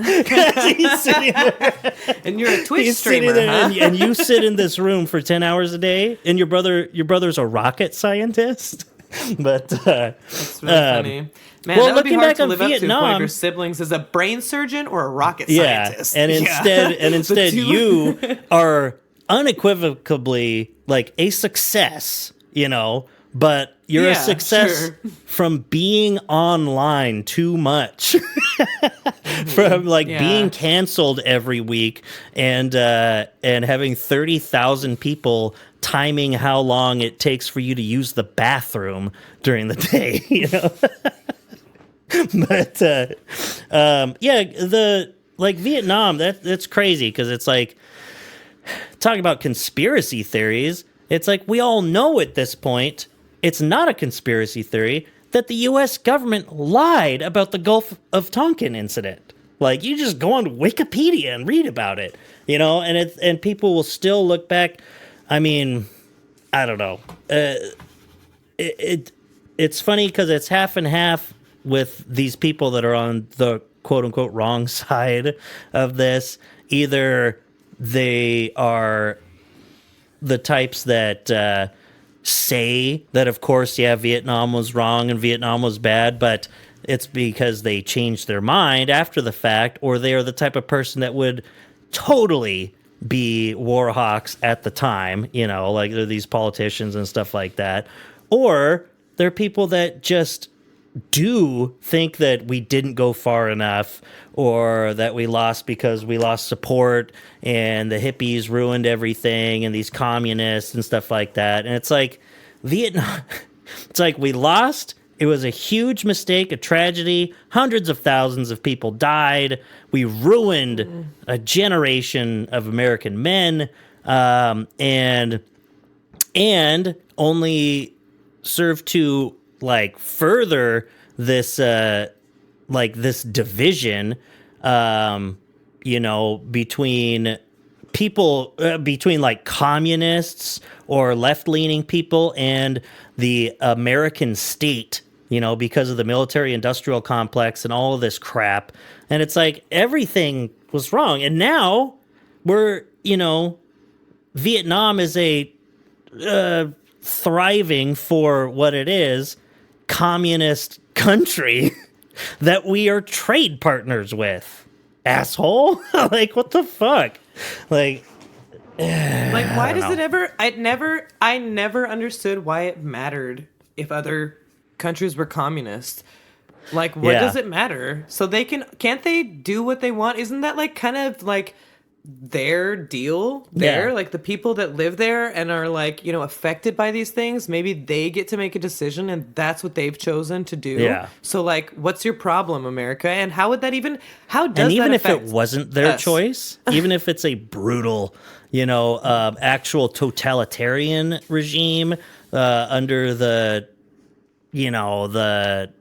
[SPEAKER 1] He's sitting there,
[SPEAKER 2] and you're a Twitch streamer, huh?
[SPEAKER 1] and you sit in this room for 10 hours a day, and your brother's a rocket scientist. But
[SPEAKER 2] that's really funny. Man, that would be hard to live up to if one of your siblings is a brain surgein or a rocket scientist.
[SPEAKER 1] And instead you are unequivocally like a success, but you're a success from being online too much. From being canceled every week and having 30,000 people timing how long it takes for you to use the bathroom during the day, But Vietnam, that's crazy because it's like talking about conspiracy theories. It's like we all know at this point it's not a conspiracy theory that the U.S. government lied about the Gulf of Tonkin incident. Like, you just go on Wikipedia and read about it, and people will still look back. I mean, I don't know. It's funny because it's half and half with these people that are on the quote unquote wrong side of this. Either they are the types that say that, of course, Vietnam was wrong and Vietnam was bad, but it's because they changed their mind after the fact, or they are the type of person that would totally be war hawks at the time, like they're these politicians and stuff like that. Or they're people that just do think that we didn't go far enough, or that we lost because we lost support and the hippies ruined everything and these communists and stuff like that. And it's like Vietnam, it's like we lost. It was a huge mistake, a tragedy. Hundreds of thousands of people died. We ruined a generation of American men, and only served to further this this division, between people, between communists or left-leaning people and the American state, because of the military-industrial complex and all of this crap. And it's like everything was wrong. And now we're, Vietnam is a thriving for what it is, communist country that we are trade partners with. Asshole. What the fuck?
[SPEAKER 2] Why does it ever... I never understood why it mattered if other countries were communist. What does it matter? So they can't they do what they want? Isn't that kind of their deal there,
[SPEAKER 1] Yeah.
[SPEAKER 2] like the people that live there and are like, affected by these things, maybe they get to make a decision and that's what they've chosen to do.
[SPEAKER 1] Yeah.
[SPEAKER 2] So like, what's your problem, America? And how does
[SPEAKER 1] And even
[SPEAKER 2] that
[SPEAKER 1] if it
[SPEAKER 2] affect
[SPEAKER 1] wasn't their
[SPEAKER 2] us?
[SPEAKER 1] choice, even if it's a brutal, actual totalitarian regime under the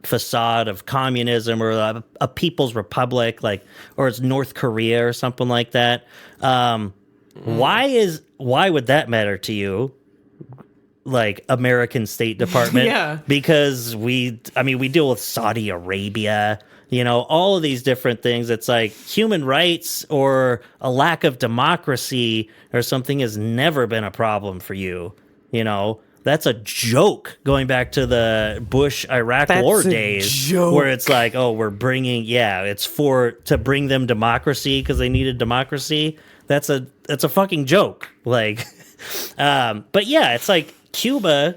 [SPEAKER 1] facade of communism or a people's republic, or it's North Korea or something like that. Why would that matter to you? Like American State Department?
[SPEAKER 2] Yeah.
[SPEAKER 1] Because we deal with Saudi Arabia, all of these different things. It's like human rights or a lack of democracy or something has never been a problem for you, That's a joke going back to the Bush-Iraq war days
[SPEAKER 2] joke.
[SPEAKER 1] where it's like, oh, we're bringing, it's to bring them democracy because they needed democracy. That's a fucking joke. But yeah, it's like Cuba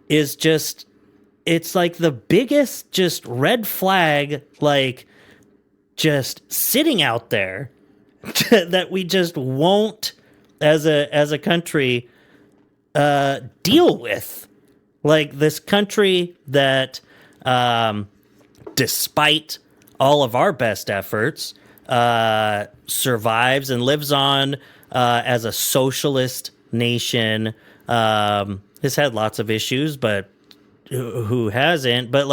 [SPEAKER 1] is just, it's like the biggest just red flag, just sitting out there that we just won't, as a country, deal with. Like this country that, despite all of our best efforts, survives and lives on as a socialist nation, has had lots of issues, but who hasn't? But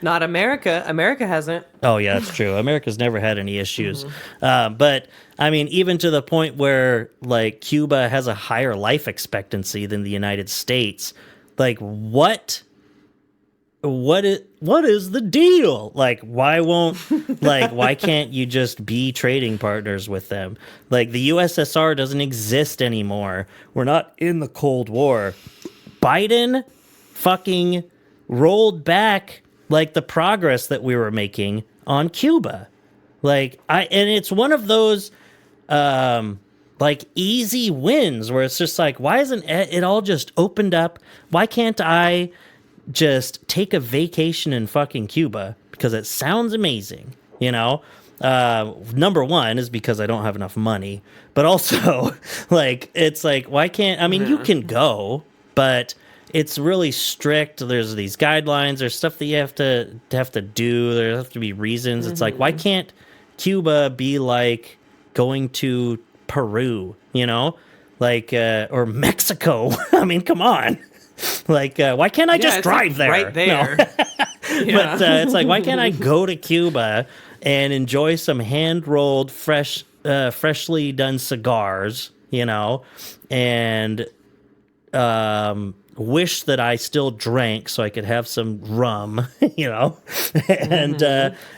[SPEAKER 2] not America. America hasn't.
[SPEAKER 1] Oh yeah, that's true. America's never had any issues. But I mean, even to the point where Cuba has a higher life expectancy than the United States. What is the deal? Why can't you just be trading partners with them? The USSR doesn't exist anymore. We're not in the Cold War. Biden fucking rolled back the progress that we were making on Cuba. And it's one of those easy wins where it's just why isn't it all just opened up? Why can't I just take a vacation in fucking Cuba? Because it sounds amazing, Number one is because I don't have enough money, but also it's why can't, you can go, but it's really strict. There's these guidelines. There's stuff that you have to do. There have to be reasons. It's why can't Cuba be going to Peru, or Mexico? I mean, come on. Why can't I just drive there?
[SPEAKER 2] Right there.
[SPEAKER 1] No. But it's why can't I go to Cuba and enjoy some hand-rolled, freshly done cigars, and wish that I still drank so I could have some rum, and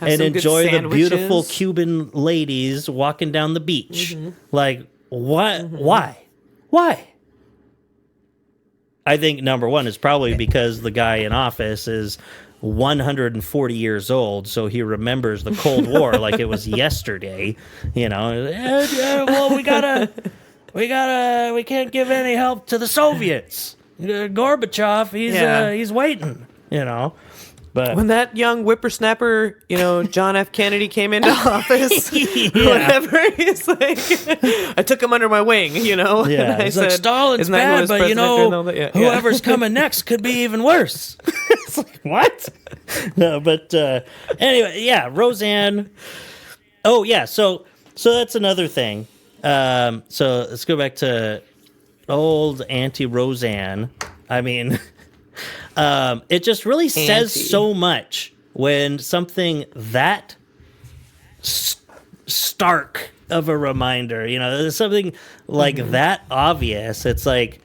[SPEAKER 1] enjoy the beautiful Cuban ladies walking down the beach. What? Why? I think number one is probably because the guy in office is 140 years old, so he remembers the Cold War like it was yesterday. Well, we can't give any help to the Soviets. Gorbachev, he's waiting, But
[SPEAKER 2] when that young whippersnapper, John F. Kennedy came into office, whatever, he's I took him under my wing,
[SPEAKER 1] Yeah,
[SPEAKER 2] I said,
[SPEAKER 1] Stalin's bad, but whoever's coming next could be even worse. It's what? No, but anyway, yeah, Roseanne. Oh yeah, so that's another thing. So let's go back to old Auntie Roseanne. I mean, it just really says so much when something that stark of a reminder, there's something that obvious. It's even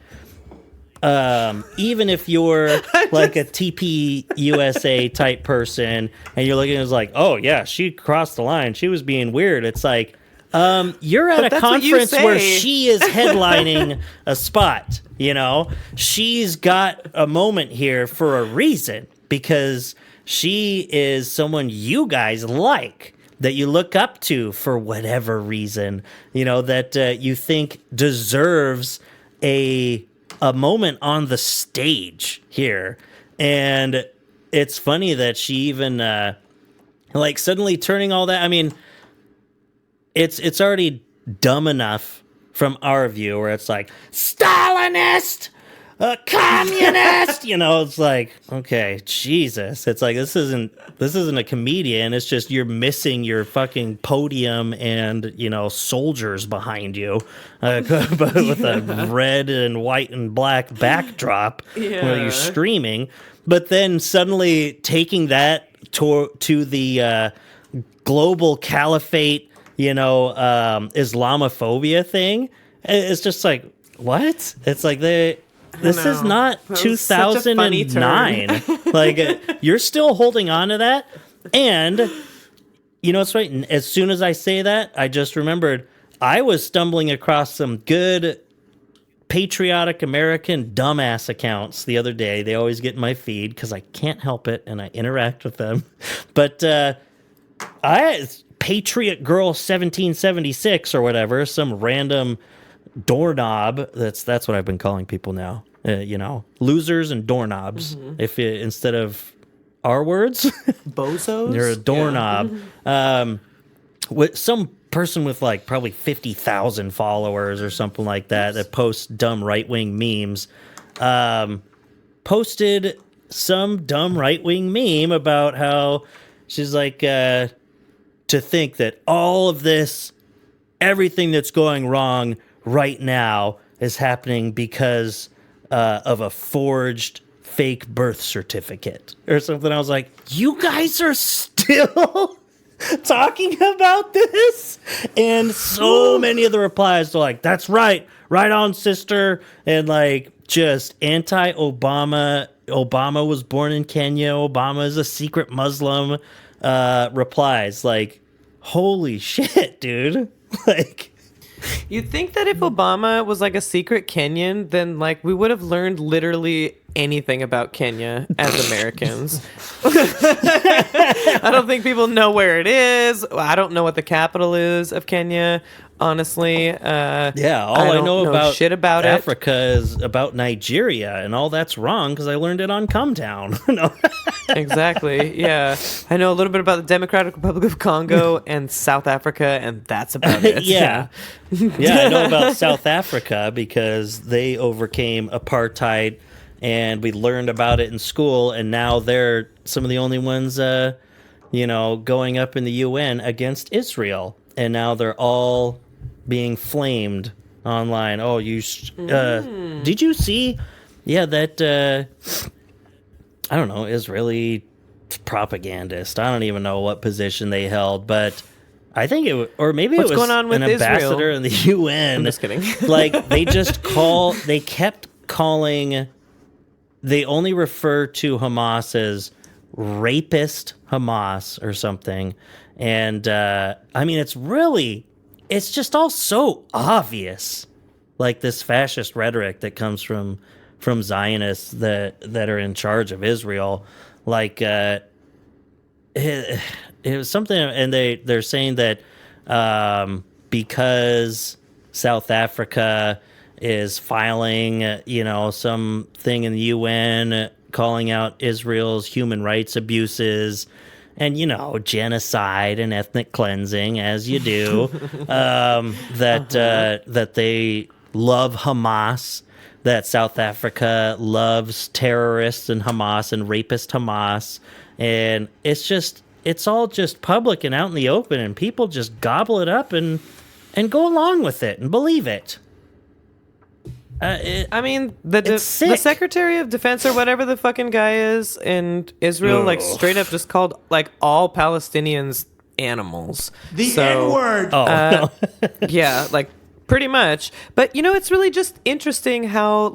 [SPEAKER 1] if you're a TP USA type person and you're looking at it oh yeah, she crossed the line. She was being weird. It's you're at a conference where she is headlining a spot, She's got a moment here for a reason because she is someone you guys like, that you look up to for whatever reason, that you think deserves a moment on the stage here. And it's funny that she even suddenly turning all that. I mean, it's already dumb enough from our view where it's like, Stalinist! A communist, it's like, okay, Jesus. It's like this isn't a comedian. It's just you're missing your fucking podium and soldiers behind you, but with a red and white and black backdrop while you're streaming. But then suddenly taking that to the global caliphate, Islamophobia thing, it's just like, what? It's like this is not 2009. Like, you're still holding on to that. And, it's right. As soon as I say that, I just remembered I was stumbling across some good patriotic American dumbass accounts the other day. They always get in my feed because I can't help it and I interact with them. But Patriot Girl 1776 or whatever, some random doorknob. That's what I've been calling people now. Losers and doorknobs. If instead of our words,
[SPEAKER 2] bozos,
[SPEAKER 1] you're a doorknob. With some person with like probably 50,000 followers or something like that posts dumb right-wing memes. Posted some dumb right-wing meme about how she's like to think that all of this, everything that's going wrong right now is happening because of a forged fake birth certificate or something. I was like, you guys are still talking about this? And so many of the replies are like, that's right on, sister. And like just anti-Obama. Obama was born in Kenya. Obama is a secret Muslim replies. Like, holy shit, dude. Like,
[SPEAKER 2] you'd think that if Obama was like a secret Kenyan, then like we would have learned literally anything about Kenya as Americans. I don't think people know where it is. I don't know what the capital is of Kenya, honestly.
[SPEAKER 1] All I know about
[SPEAKER 2] shit about
[SPEAKER 1] Africa is about Nigeria, and all that's wrong because I learned it on Cumtown. No.
[SPEAKER 2] Exactly. Yeah, I know a little bit about the Democratic Republic of Congo and South Africa, and that's about it.
[SPEAKER 1] Yeah, I know about South Africa because they overcame apartheid, and we learned about it in school, and now they're some of the only ones, going up in the UN against Israel, and now they're all being flamed online. Oh, did you see? Yeah, that I don't know, Israeli propagandist. I don't even know what position they held, but I think it was, or maybe
[SPEAKER 2] What's
[SPEAKER 1] it was
[SPEAKER 2] going on with
[SPEAKER 1] an ambassador
[SPEAKER 2] Israel?
[SPEAKER 1] in the UN.
[SPEAKER 2] I'm just kidding.
[SPEAKER 1] Like they kept calling. They only refer to Hamas as rapist Hamas or something. And, I mean, it's just all so obvious. Like this fascist rhetoric that comes from Zionists that are in charge of Israel. Like, it was something, and they're saying that, because South Africa is filing, something in the UN calling out Israel's human rights abuses and, genocide and ethnic cleansing, as you do, that they love Hamas, that South Africa loves terrorists and Hamas and rapist Hamas. And it's all just public and out in the open, and people just gobble it up and go along with it and believe it.
[SPEAKER 2] The Secretary of Defense or whatever the fucking guy is in Israel, like straight up just called like all Palestinians animals.
[SPEAKER 6] The N-word.
[SPEAKER 1] No.
[SPEAKER 2] Yeah, like pretty much. But it's really just interesting how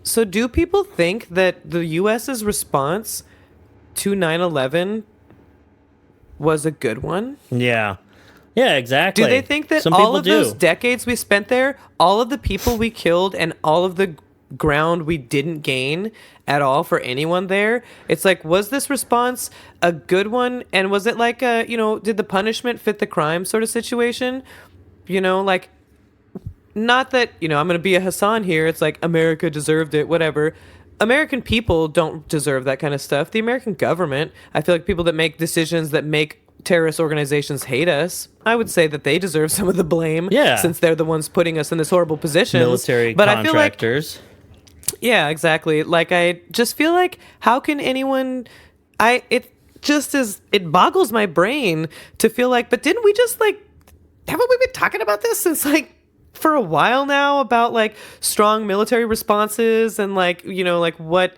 [SPEAKER 2] so do people think that the U.S.'s response to 9/11 was a good one?
[SPEAKER 1] Yeah. Yeah, exactly.
[SPEAKER 2] Do they think that
[SPEAKER 1] Some
[SPEAKER 2] all of
[SPEAKER 1] people
[SPEAKER 2] those decades we spent there, all of the people we killed, and all of the ground we didn't gain at all for anyone there, it's like, was this response a good one? And was it like did the punishment fit the crime sort of situation? Not that, I'm going to be a Hassan here. It's like America deserved it, whatever. American people don't deserve that kind of stuff. The American government, I feel like people that make decisions that make terrorist organizations hate us. I would say that they deserve some of the blame, since they're the ones putting us in this horrible position.
[SPEAKER 1] Military contractors.
[SPEAKER 2] Yeah, exactly. Like, I just feel like, how can anyone... It boggles my brain to feel like, but didn't we just, like... Haven't we been talking about this since, like, for a while now, about, like, strong military responses and, like, you know, like, what...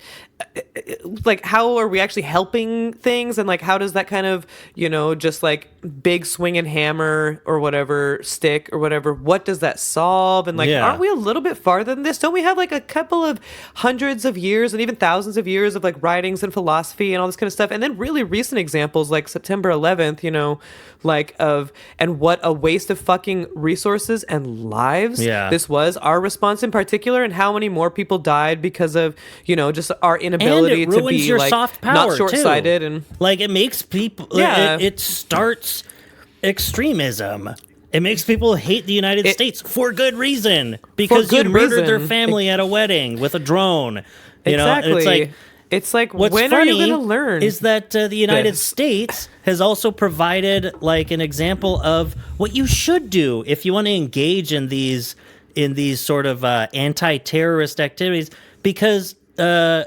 [SPEAKER 2] like, how are we actually helping things, and like, how does that kind of, you know, just like big swing and hammer or whatever, stick or whatever, what does that solve? And like, aren't we a little bit farther than this? Don't we have like a couple of hundreds of years and even thousands of years of like writings and philosophy and all this kind of stuff, and then really recent examples like September 11th, you know, like and what a waste of fucking resources and lives this was, our response in particular, and how many more people died because of, you know, just our inability to be
[SPEAKER 1] your
[SPEAKER 2] like
[SPEAKER 1] soft power,
[SPEAKER 2] not short-sighted, and
[SPEAKER 1] like it makes people it starts extremism. It makes people hate the United States for good reason, because you murdered their family at a wedding with a drone. You know, and
[SPEAKER 2] it's like
[SPEAKER 1] what's
[SPEAKER 2] when
[SPEAKER 1] funny
[SPEAKER 2] are you going to learn?
[SPEAKER 1] Is that the United States has also provided like an example of what you should do if you want to engage in these sort of anti-terrorist activities, because I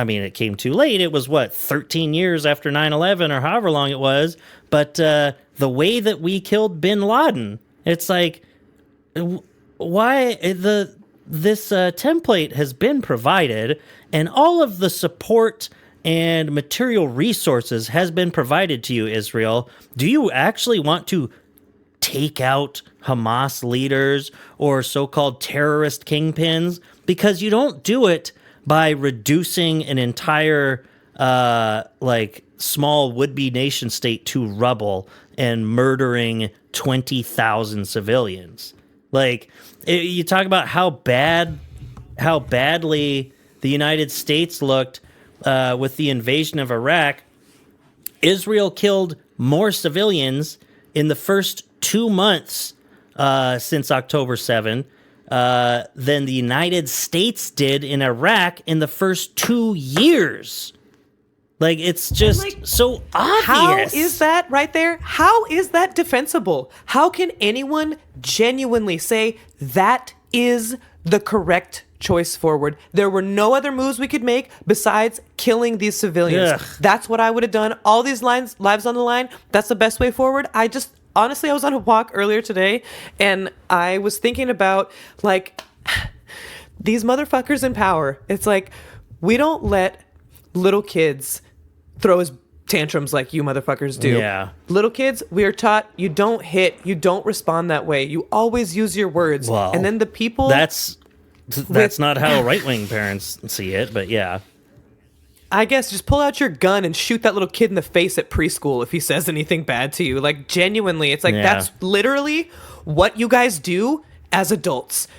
[SPEAKER 1] mean, it came too late. It was 13 years after 9/11 or however long it was. But the way that we killed bin Laden, it's like, why this template has been provided, and all of the support and material resources has been provided to you, Israel. Do you actually want to take out Hamas leaders or so-called terrorist kingpins? Because you don't do it by reducing an entire like small would-be nation state to rubble and murdering 20,000 civilians. Like, you talk about how badly the United States looked with the invasion of Iraq. Israel killed more civilians in the first 2 months since October 7 than the United States did in Iraq in the first 2 years. Like, it's just so obvious.
[SPEAKER 2] How is that right there? How is that defensible? How can anyone genuinely say that is the correct choice forward? There were no other moves we could make besides killing these civilians.
[SPEAKER 1] Ugh.
[SPEAKER 2] That's what I would have done. All these lives on the line. That's the best way forward. Honestly, I was on a walk earlier today, and I was thinking about, like, these motherfuckers in power. It's like, we don't let little kids throw his tantrums like you motherfuckers do.
[SPEAKER 1] Yeah.
[SPEAKER 2] Little kids, we are taught you don't hit, you don't respond that way. You always use your words.
[SPEAKER 1] Well,
[SPEAKER 2] and then the people...
[SPEAKER 1] That's not how right-wing parents see it, but yeah.
[SPEAKER 2] I guess just pull out your gun and shoot that little kid in the face at preschool if he says anything bad to you. Like, genuinely, it's like, that's literally what you guys do as adults.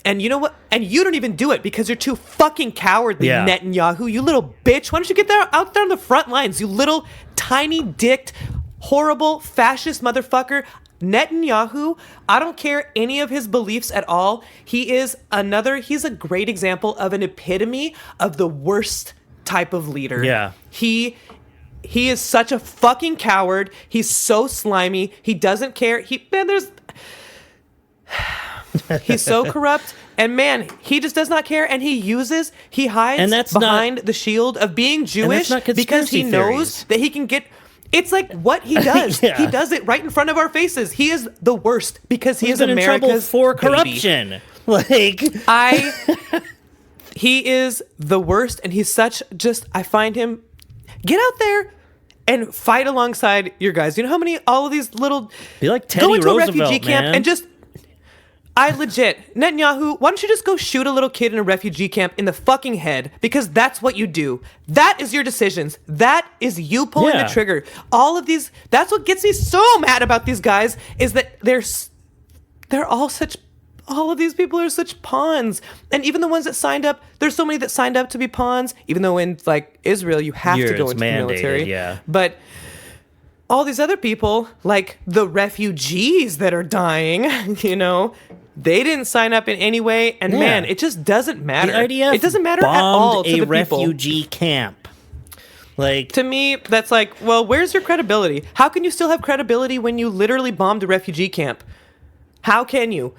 [SPEAKER 2] And you know what? And you don't even do it because you're too fucking cowardly, Netanyahu, you little bitch. Why don't you get out there on the front lines, you little tiny-dicked, horrible, fascist motherfucker. Netanyahu, I don't care any of his beliefs at all. He's a great example of an epitome of the worst type of leader.
[SPEAKER 1] Yeah.
[SPEAKER 2] He is such a fucking coward. He's so slimy. He doesn't care. He's so corrupt, and man, he just does not care, and he hides behind the shield of being Jewish because he knows that he can get... It's like what he does. He does it right in front of our faces. He is the worst because he is America's
[SPEAKER 1] in trouble for corruption.
[SPEAKER 2] He is the worst, and he's I find him... Get out there and fight alongside your guys. You know how many all of these little...
[SPEAKER 1] Be like Teddy
[SPEAKER 2] go into
[SPEAKER 1] Roosevelt,
[SPEAKER 2] a refugee camp and just... Netanyahu, why don't you just go shoot a little kid in a refugee camp in the fucking head? Because that's what you do. That is your decisions. That is you pulling the trigger. All of these, that's what gets me so mad about these guys, is that all of these people are such pawns. And even the ones that signed up, there's so many that signed up to be pawns, even though in like Israel, you have to go into the military.
[SPEAKER 1] Yeah.
[SPEAKER 2] But all these other people, like the refugees that are dying, you know, they didn't sign up in any way, and man, it just doesn't matter.
[SPEAKER 1] The IDF
[SPEAKER 2] it doesn't matter at all to the
[SPEAKER 1] refugee camp. Like,
[SPEAKER 2] to me, that's like, well, where's your credibility? How can you still have credibility when you literally bombed a refugee camp? How can you?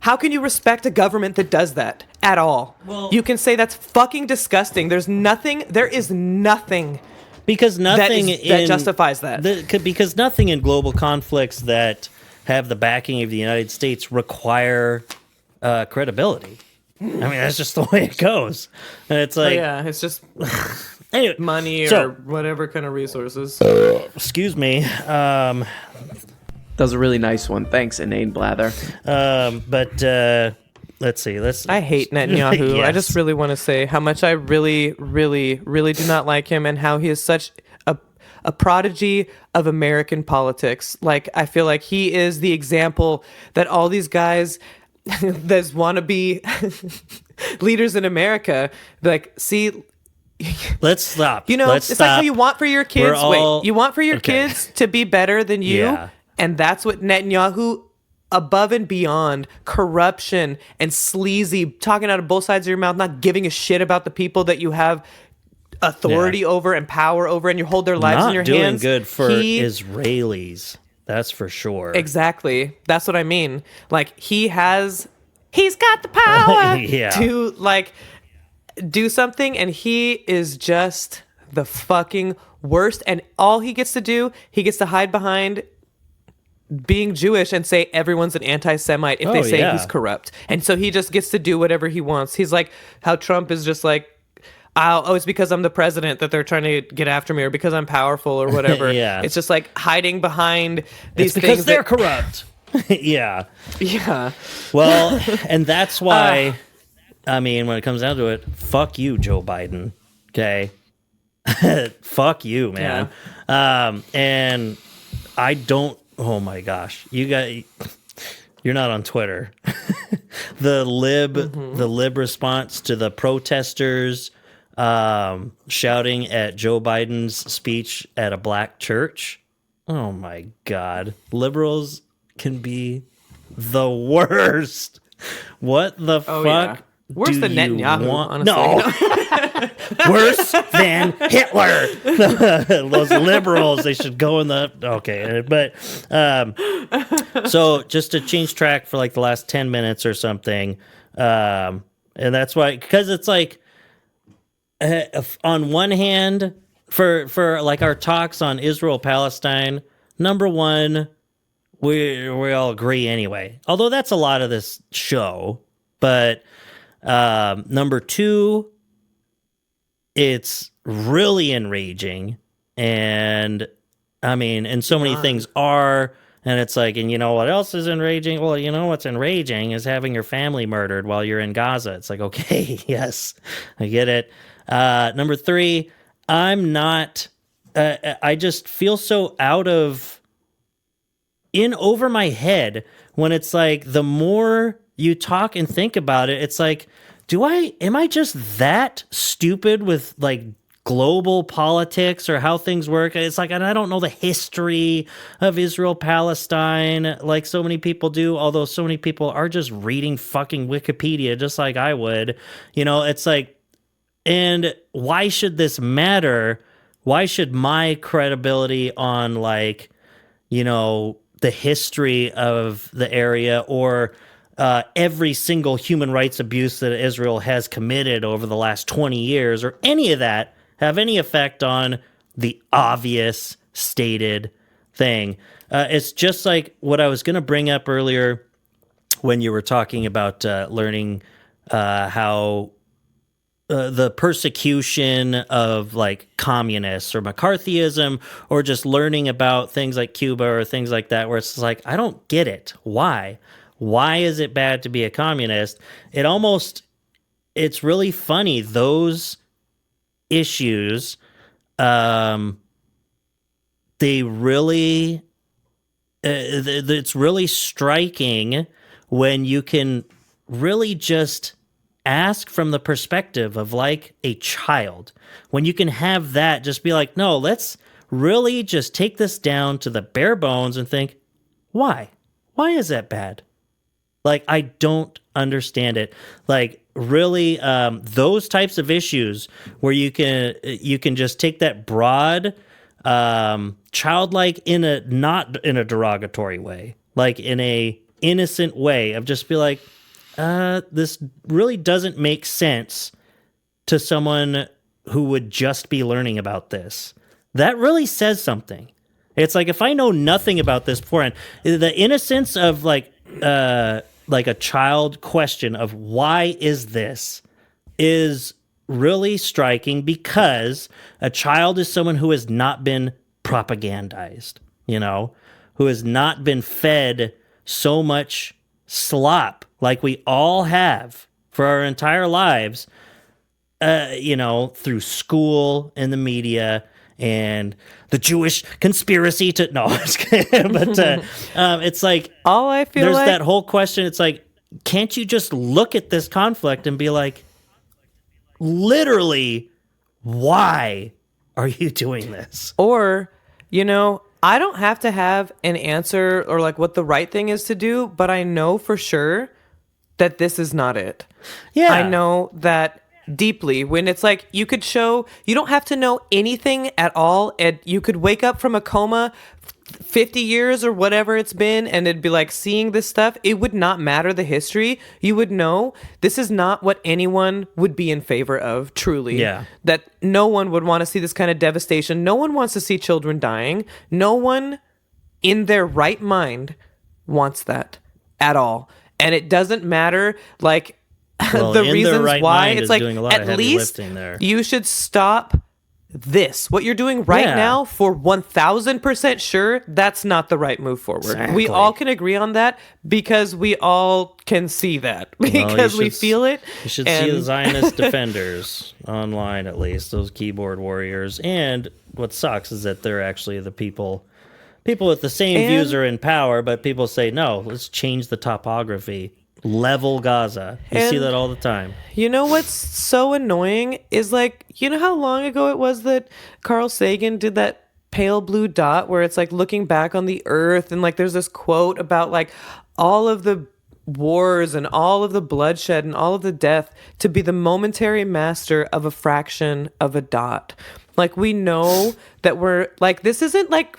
[SPEAKER 2] How can you respect a government that does that at all?
[SPEAKER 1] Well,
[SPEAKER 2] you can say that's fucking disgusting. There is nothing
[SPEAKER 1] because nothing
[SPEAKER 2] that justifies that.
[SPEAKER 1] Because nothing in global conflicts that have the backing of the United States require credibility. I mean, that's just the way it goes. And it's like,
[SPEAKER 2] it's just
[SPEAKER 1] anyway,
[SPEAKER 2] money or whatever kind of resources.
[SPEAKER 1] Excuse me.
[SPEAKER 4] That was a really nice one. Thanks, Inane Blather.
[SPEAKER 1] But let's see.
[SPEAKER 2] I hate Netanyahu.
[SPEAKER 1] Yes.
[SPEAKER 2] I just really want to say how much I really, really, really do not like him, and how he is such a prodigy of American politics. Like, I feel like he is the example that all these guys that want to be leaders in America, like, see.
[SPEAKER 1] Let's stop.
[SPEAKER 2] You know,
[SPEAKER 1] Let's
[SPEAKER 2] it's
[SPEAKER 1] stop.
[SPEAKER 2] like how you want for your kids. You want for your
[SPEAKER 1] Okay.
[SPEAKER 2] kids to be better than you.
[SPEAKER 1] Yeah.
[SPEAKER 2] And that's what Netanyahu, above and beyond corruption and sleazy, talking out of both sides of your mouth, not giving a shit about the people that you have authority over and power over, and you hold their lives in your
[SPEAKER 1] Not doing
[SPEAKER 2] hands.
[SPEAKER 1] good for Israelis. That's for sure.
[SPEAKER 2] Exactly. That's what I mean. Like, he's got the power
[SPEAKER 1] Yeah.
[SPEAKER 2] to, like, do something, and he is just the fucking worst. And all he gets to do, he gets to hide behind being Jewish and say everyone's an anti-Semite if they say he's corrupt. And so he just gets to do whatever he wants. He's like how Trump is just like, it's because I'm the president that they're trying to get after me, or because I'm powerful or whatever.
[SPEAKER 1] Yeah.
[SPEAKER 2] It's just like hiding behind these
[SPEAKER 1] It's because
[SPEAKER 2] things
[SPEAKER 1] they're corrupt. Yeah.
[SPEAKER 2] Yeah.
[SPEAKER 1] Well, and that's why, I mean, when it comes down to it, fuck you, Joe Biden. Okay. Fuck you, man.
[SPEAKER 2] Yeah.
[SPEAKER 1] And I don't, oh my gosh, you're not on Twitter. The lib response to the protesters shouting at Joe Biden's speech at a black church. Oh my God. Liberals can be the worst. What the fuck?
[SPEAKER 2] Yeah. Worse than Netanyahu, honestly.
[SPEAKER 1] No. Worse than Hitler. Those liberals, they should go in the... Okay, but... so, just to change track for like the last 10 minutes or something, and that's why... Because it's like, on one hand, for like our talks on Israel-Palestine, number one, we all agree anyway. Although that's a lot of this show, but... number two, it's really enraging, and I mean, and so many things are, and it's like, and you know what else is enraging? Well, you know what's enraging is having your family murdered while you're in Gaza. It's like, okay, yes, I get it. Number three, I'm not, I just feel so over my head when it's like, the more you talk and think about it, it's like, am I just that stupid with like global politics or how things work? It's like, and I don't know the history of Israel-Palestine like so many people do, although so many people are just reading fucking Wikipedia just like I would. You know, it's like, and why should this matter? Why should my credibility on, like, you know, the history of the area or every single human rights abuse that Israel has committed over the last 20 years or any of that have any effect on the obvious stated thing? It's just like what I was going to bring up earlier when you were talking about learning how the persecution of like communists or McCarthyism, or just learning about things like Cuba or things like that, where it's like, I don't get it. Why? Why is it bad to be a communist? It's really funny. Those issues, it's really striking when you can really just ask from the perspective of like a child. When you can have that, just be like, no, let's really just take this down to the bare bones and think, why? Why is that bad? Like, I don't understand it. Like, really, those types of issues where you can just take that broad, childlike not in a derogatory way, like in a innocent way of just be like, this really doesn't make sense to someone who would just be learning about this. That really says something. It's like, if I know nothing about this beforehand, the innocence of like a child question of why is this is really striking, because a child is someone who has not been propagandized, who has not been fed so much slop like we all have for our entire lives, through school and the media and the Jewish conspiracy to no, I'm just kidding. But it's like,
[SPEAKER 2] all I feel
[SPEAKER 1] there's
[SPEAKER 2] like
[SPEAKER 1] that whole question. It's like, can't you just look at this conflict and be like, literally, why are you doing this?
[SPEAKER 2] Or, I don't have to have an answer or like what the right thing is to do, but I know for sure that this is not it.
[SPEAKER 1] Yeah.
[SPEAKER 2] I know that deeply, when it's like you don't have to know anything at all, and you could wake up from a coma 50 years or whatever it's been, and it'd be like seeing this stuff. It would not matter the history. You would know this is not what anyone would be in favor of, truly.
[SPEAKER 1] Yeah.
[SPEAKER 2] That no one would want to see this kind of devastation. No one wants to see children dying. No one in their right mind wants that at all. And it doesn't matter, like,
[SPEAKER 1] well,
[SPEAKER 2] the reasons
[SPEAKER 1] right
[SPEAKER 2] why. It's like,
[SPEAKER 1] at
[SPEAKER 2] least
[SPEAKER 1] there.
[SPEAKER 2] You should stop this. What you're doing right now, for 1000% sure, that's not the right move forward.
[SPEAKER 1] Exactly.
[SPEAKER 2] We all can agree on that, because we all can see that, because we feel it.
[SPEAKER 1] You should see the Zionist defenders online, at least, those keyboard warriors. And what sucks is that they're actually the people with the same views are in power, but people say, no, let's change the topography. Level Gaza. You see that all the time.
[SPEAKER 2] You know what's so annoying is, like, you know how long ago it was that Carl Sagan did that pale blue dot where it's like looking back on the earth, and like there's this quote about like all of the wars and all of the bloodshed and all of the death to be the momentary master of a fraction of a dot. Like, we know that we're like, this isn't like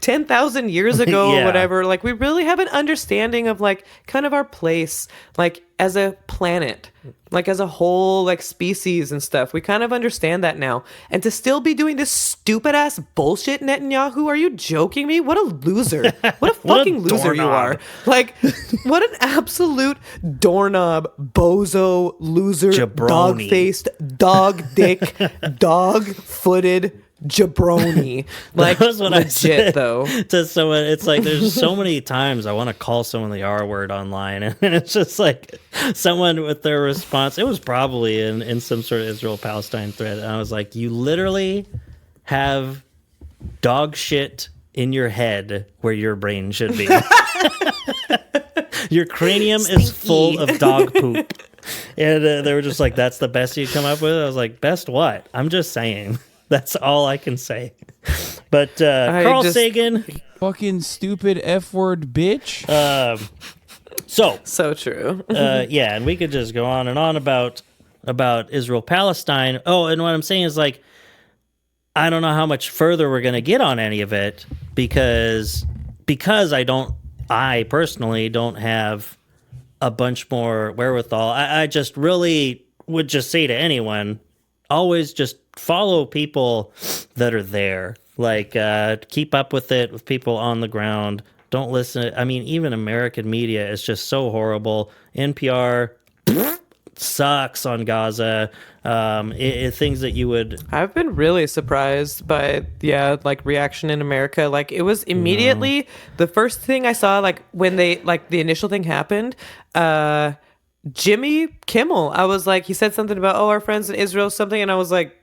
[SPEAKER 2] 10,000 years ago or whatever. Like, we really have an understanding of like kind of our place, like as a planet, like as a whole, like species and stuff. We kind of understand that now. And to still be doing this stupid ass bullshit, Netanyahu, are you joking me? What a loser. What a fucking loser you are. Like, what an absolute doorknob, bozo, loser,
[SPEAKER 1] Jabroni.
[SPEAKER 2] dog-faced, dog-dick, dog-footed jabroni. Like,
[SPEAKER 1] That was what
[SPEAKER 2] legit,
[SPEAKER 1] I said
[SPEAKER 2] though.
[SPEAKER 1] to someone. It's like, there's so many times I want to call someone the R word online, and it's just like someone with their response. It was probably in some sort of Israel-Palestine thread, and I was like, you literally have dog shit in your head where your brain should be. Your cranium is full of dog poop. And they were just like, that's the best you come up with? I was like, best what? I'm just saying. That's all I can say. But Carl Sagan.
[SPEAKER 9] Fucking stupid F-word bitch.
[SPEAKER 2] So true.
[SPEAKER 1] Yeah, and we could just go on and on about Israel-Palestine. Oh, and what I'm saying is, like, I don't know how much further we're going to get on any of it, because I personally don't have a bunch more wherewithal. I just really would just say to anyone, always just follow people that are there. Like, keep up with it with people on the ground. Don't listen. I mean, even American media is just so horrible. NPR sucks on Gaza. Things that you would...
[SPEAKER 2] I've been really surprised by, like, reaction in America. Like, it was immediately the first thing I saw, like, when they, like, the initial thing happened, Jimmy Kimmel, I was like, he said something about, our friends in Israel, something, and I was like,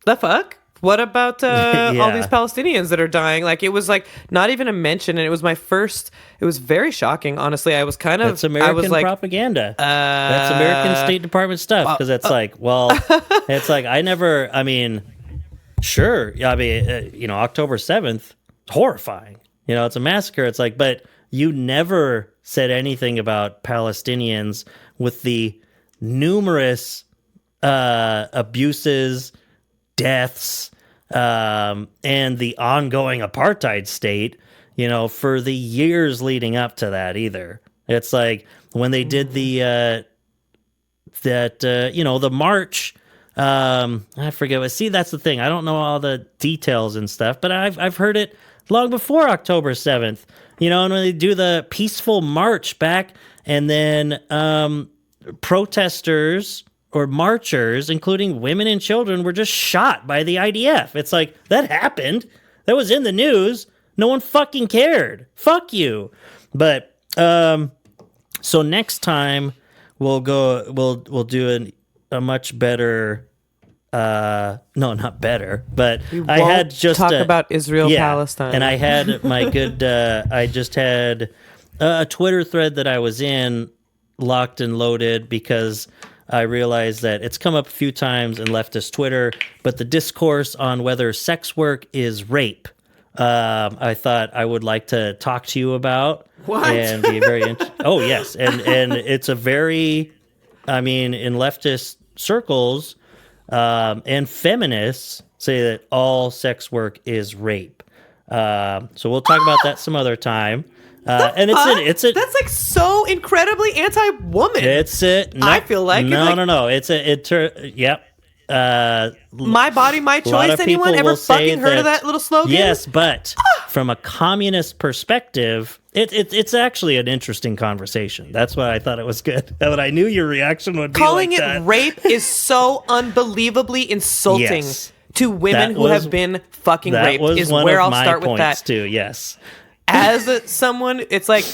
[SPEAKER 2] the fuck? What about all these Palestinians that are dying? Like, it was like not even a mention, and it was it was very shocking, honestly. I was kind of...
[SPEAKER 1] That's American propaganda. That's American State Department stuff, because it's like, it's like, sure, October 7th, horrifying. It's a massacre. It's like, but you never said anything about Palestinians with the numerous abuses, deaths, and the ongoing apartheid state, for the years leading up to that either. It's like when they did the march. I forget. See, that's the thing. I don't know all the details and stuff, but I've heard it long before October 7th. And when they do the peaceful march back, and then protesters or marchers, including women and children, were just shot by the IDF. It's like, that happened. That was in the news. No one fucking cared. Fuck you. But so next time we'll do a much better. No, not better, but I had just
[SPEAKER 2] talk about Israel, Palestine,
[SPEAKER 1] and I had my good. I just had a Twitter thread that I was in locked and loaded because I realized that it's come up a few times in leftist Twitter, but the discourse on whether sex work is rape. I thought I would like to talk to you about.
[SPEAKER 2] What?
[SPEAKER 1] And be very oh yes, and it's a very, in leftist circles. And feminists say that all sex work is rape. So we'll talk about that some other time. And it's
[SPEAKER 2] that's like so incredibly anti-woman.
[SPEAKER 1] I
[SPEAKER 2] feel like
[SPEAKER 1] no. Yep.
[SPEAKER 2] My body, my choice. Anyone ever fucking heard of that little slogan?
[SPEAKER 1] Yes, but from a communist perspective, it's actually an interesting conversation. That's why I thought it was good. But I knew your reaction would be
[SPEAKER 2] calling
[SPEAKER 1] like
[SPEAKER 2] it
[SPEAKER 1] that.
[SPEAKER 2] Rape is so unbelievably insulting to women who have been fucking raped. Is where I'll start with that
[SPEAKER 1] too. Yes.
[SPEAKER 2] As someone, it's like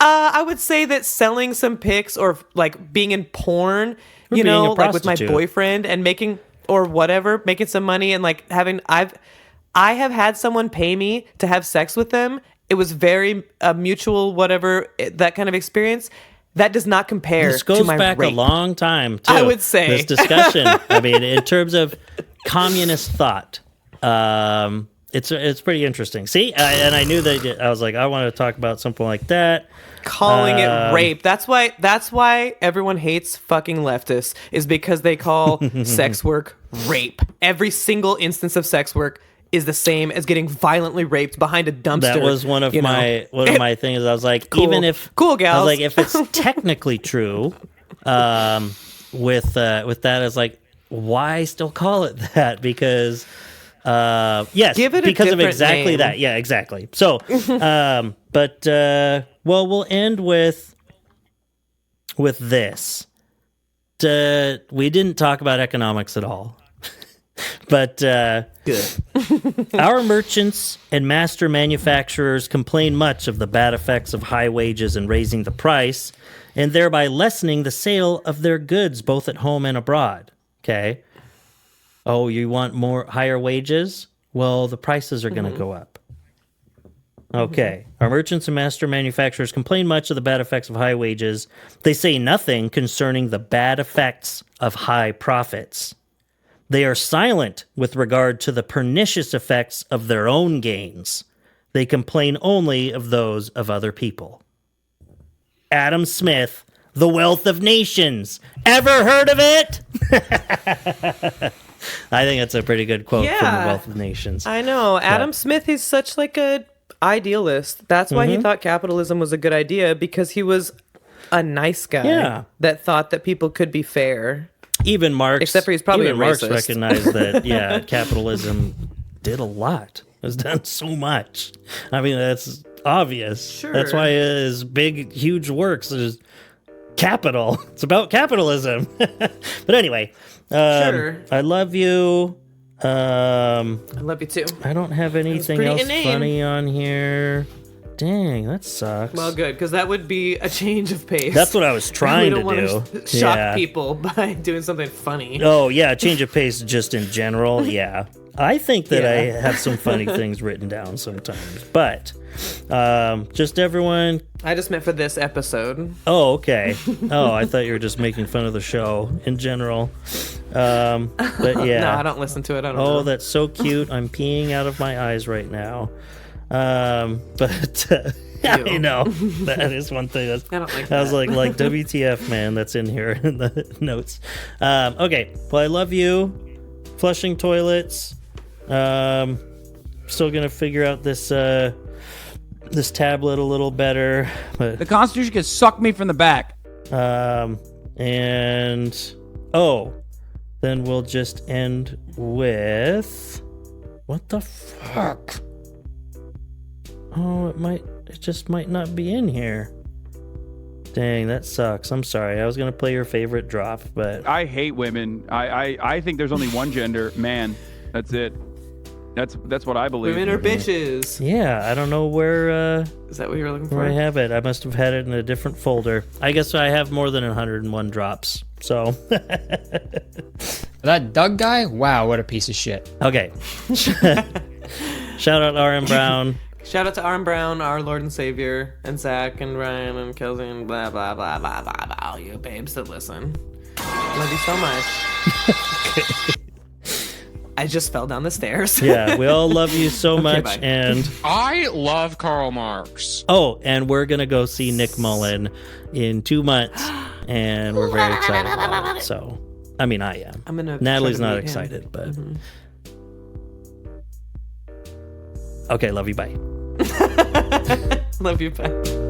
[SPEAKER 2] I would say that selling some pics or like being in porn, like with my boyfriend and making some money and like having I have had someone pay me to have sex with them. It was very mutual, whatever, that kind of experience. That does not compare
[SPEAKER 1] this goes
[SPEAKER 2] to my
[SPEAKER 1] back
[SPEAKER 2] rape.
[SPEAKER 1] a long time, too.
[SPEAKER 2] I would say.
[SPEAKER 1] This discussion, in terms of communist thought, it's pretty interesting. See, and I knew that I was like, I want to talk about something like that.
[SPEAKER 2] Calling it rape. That's why everyone hates fucking leftists, is because they call sex work rape. Every single instance of sex work is the same as getting violently raped behind a dumpster.
[SPEAKER 1] That was one of my things. I was like,
[SPEAKER 2] cool.
[SPEAKER 1] even if
[SPEAKER 2] cool gals,
[SPEAKER 1] I was like, if it's technically true, with that, I was like, why still call it that? Because yes,
[SPEAKER 2] give it
[SPEAKER 1] because
[SPEAKER 2] a
[SPEAKER 1] of exactly
[SPEAKER 2] name.
[SPEAKER 1] that. Yeah, exactly. So, we'll end with this. We didn't talk about economics at all. But
[SPEAKER 2] good.
[SPEAKER 1] Our merchants and master manufacturers complain much of the bad effects of high wages and raising the price, and thereby lessening the sale of their goods both at home and abroad. Okay. Oh, you want higher wages? Well, the prices are going to go up. Okay. Our merchants and master manufacturers complain much of the bad effects of high wages. They say nothing concerning the bad effects of high profits. They are silent with regard to the pernicious effects of their own gains. They complain only of those of other people. Adam Smith, The Wealth of Nations. Ever heard of it? I think that's a pretty good quote from The Wealth of Nations.
[SPEAKER 2] I know. Adam Smith is such like a idealist. That's why he thought capitalism was a good idea, because he was a nice guy that thought that people could be fair.
[SPEAKER 1] Even Marx,
[SPEAKER 2] except for he's probably a
[SPEAKER 1] Marx
[SPEAKER 2] racist.
[SPEAKER 1] recognized that, capitalism did a lot. Has done so much. That's obvious.
[SPEAKER 2] Sure.
[SPEAKER 1] That's why his big, huge works is capital. It's about capitalism. But anyway,
[SPEAKER 2] sure.
[SPEAKER 1] I love you.
[SPEAKER 2] I love you too.
[SPEAKER 1] I don't have anything else funny on here. Dang, that sucks.
[SPEAKER 2] Well, good, because that would be a change of pace.
[SPEAKER 1] That's what I was trying to do.
[SPEAKER 2] We don't want to shock people by doing something funny.
[SPEAKER 1] Oh, yeah, change of pace just in general, yeah. I think that I have some funny things written down sometimes. But, just everyone...
[SPEAKER 2] I just meant for this episode.
[SPEAKER 1] Oh, okay. Oh, I thought you were just making fun of the show in general. But yeah.
[SPEAKER 2] No, I don't listen to it. I don't know.
[SPEAKER 1] Oh, that's so cute. I'm peeing out of my eyes right now. But I know. That is one thing.
[SPEAKER 2] I don't like
[SPEAKER 1] I was
[SPEAKER 2] that.
[SPEAKER 1] like WTF, man. That's in here in the notes. Okay. Well, I love you. Flushing toilets. Still gonna figure out this this tablet a little better, but
[SPEAKER 9] The Constitution can suck me from the back.
[SPEAKER 1] and then we'll just end with what the fuck? Oh, it just might not be in here. Dang, that sucks. I'm sorry. I was gonna play your favorite drop, but
[SPEAKER 10] I hate women. I think there's only one gender, man. That's it. That's what I believe.
[SPEAKER 2] Women are bitches.
[SPEAKER 1] yeah, I don't know where
[SPEAKER 2] Is that what you were looking
[SPEAKER 1] where I
[SPEAKER 2] for?
[SPEAKER 1] have it. I must have had it in a different folder. I guess I have more than 101 drops. So
[SPEAKER 11] That Doug guy? Wow, what a piece of shit.
[SPEAKER 1] okay. Shout out RM Brown.
[SPEAKER 2] Shout out to Arm Brown, our Lord and Savior, and Zach and Ryan and Kelsey and blah blah blah blah blah blah. All you babes that listen. Love you so much. I just fell down the stairs.
[SPEAKER 1] Yeah, we all love you so much.
[SPEAKER 2] bye.
[SPEAKER 1] And
[SPEAKER 11] I love Karl Marx.
[SPEAKER 1] and we're gonna go see Nick Mullen in 2 months, and we're very excited about it. So, I mean, I am.
[SPEAKER 2] I'm gonna.
[SPEAKER 1] Natalie's
[SPEAKER 2] try to
[SPEAKER 1] not
[SPEAKER 2] meet him.
[SPEAKER 1] excited, but okay. Love you. Bye.
[SPEAKER 2] Love you. Bye.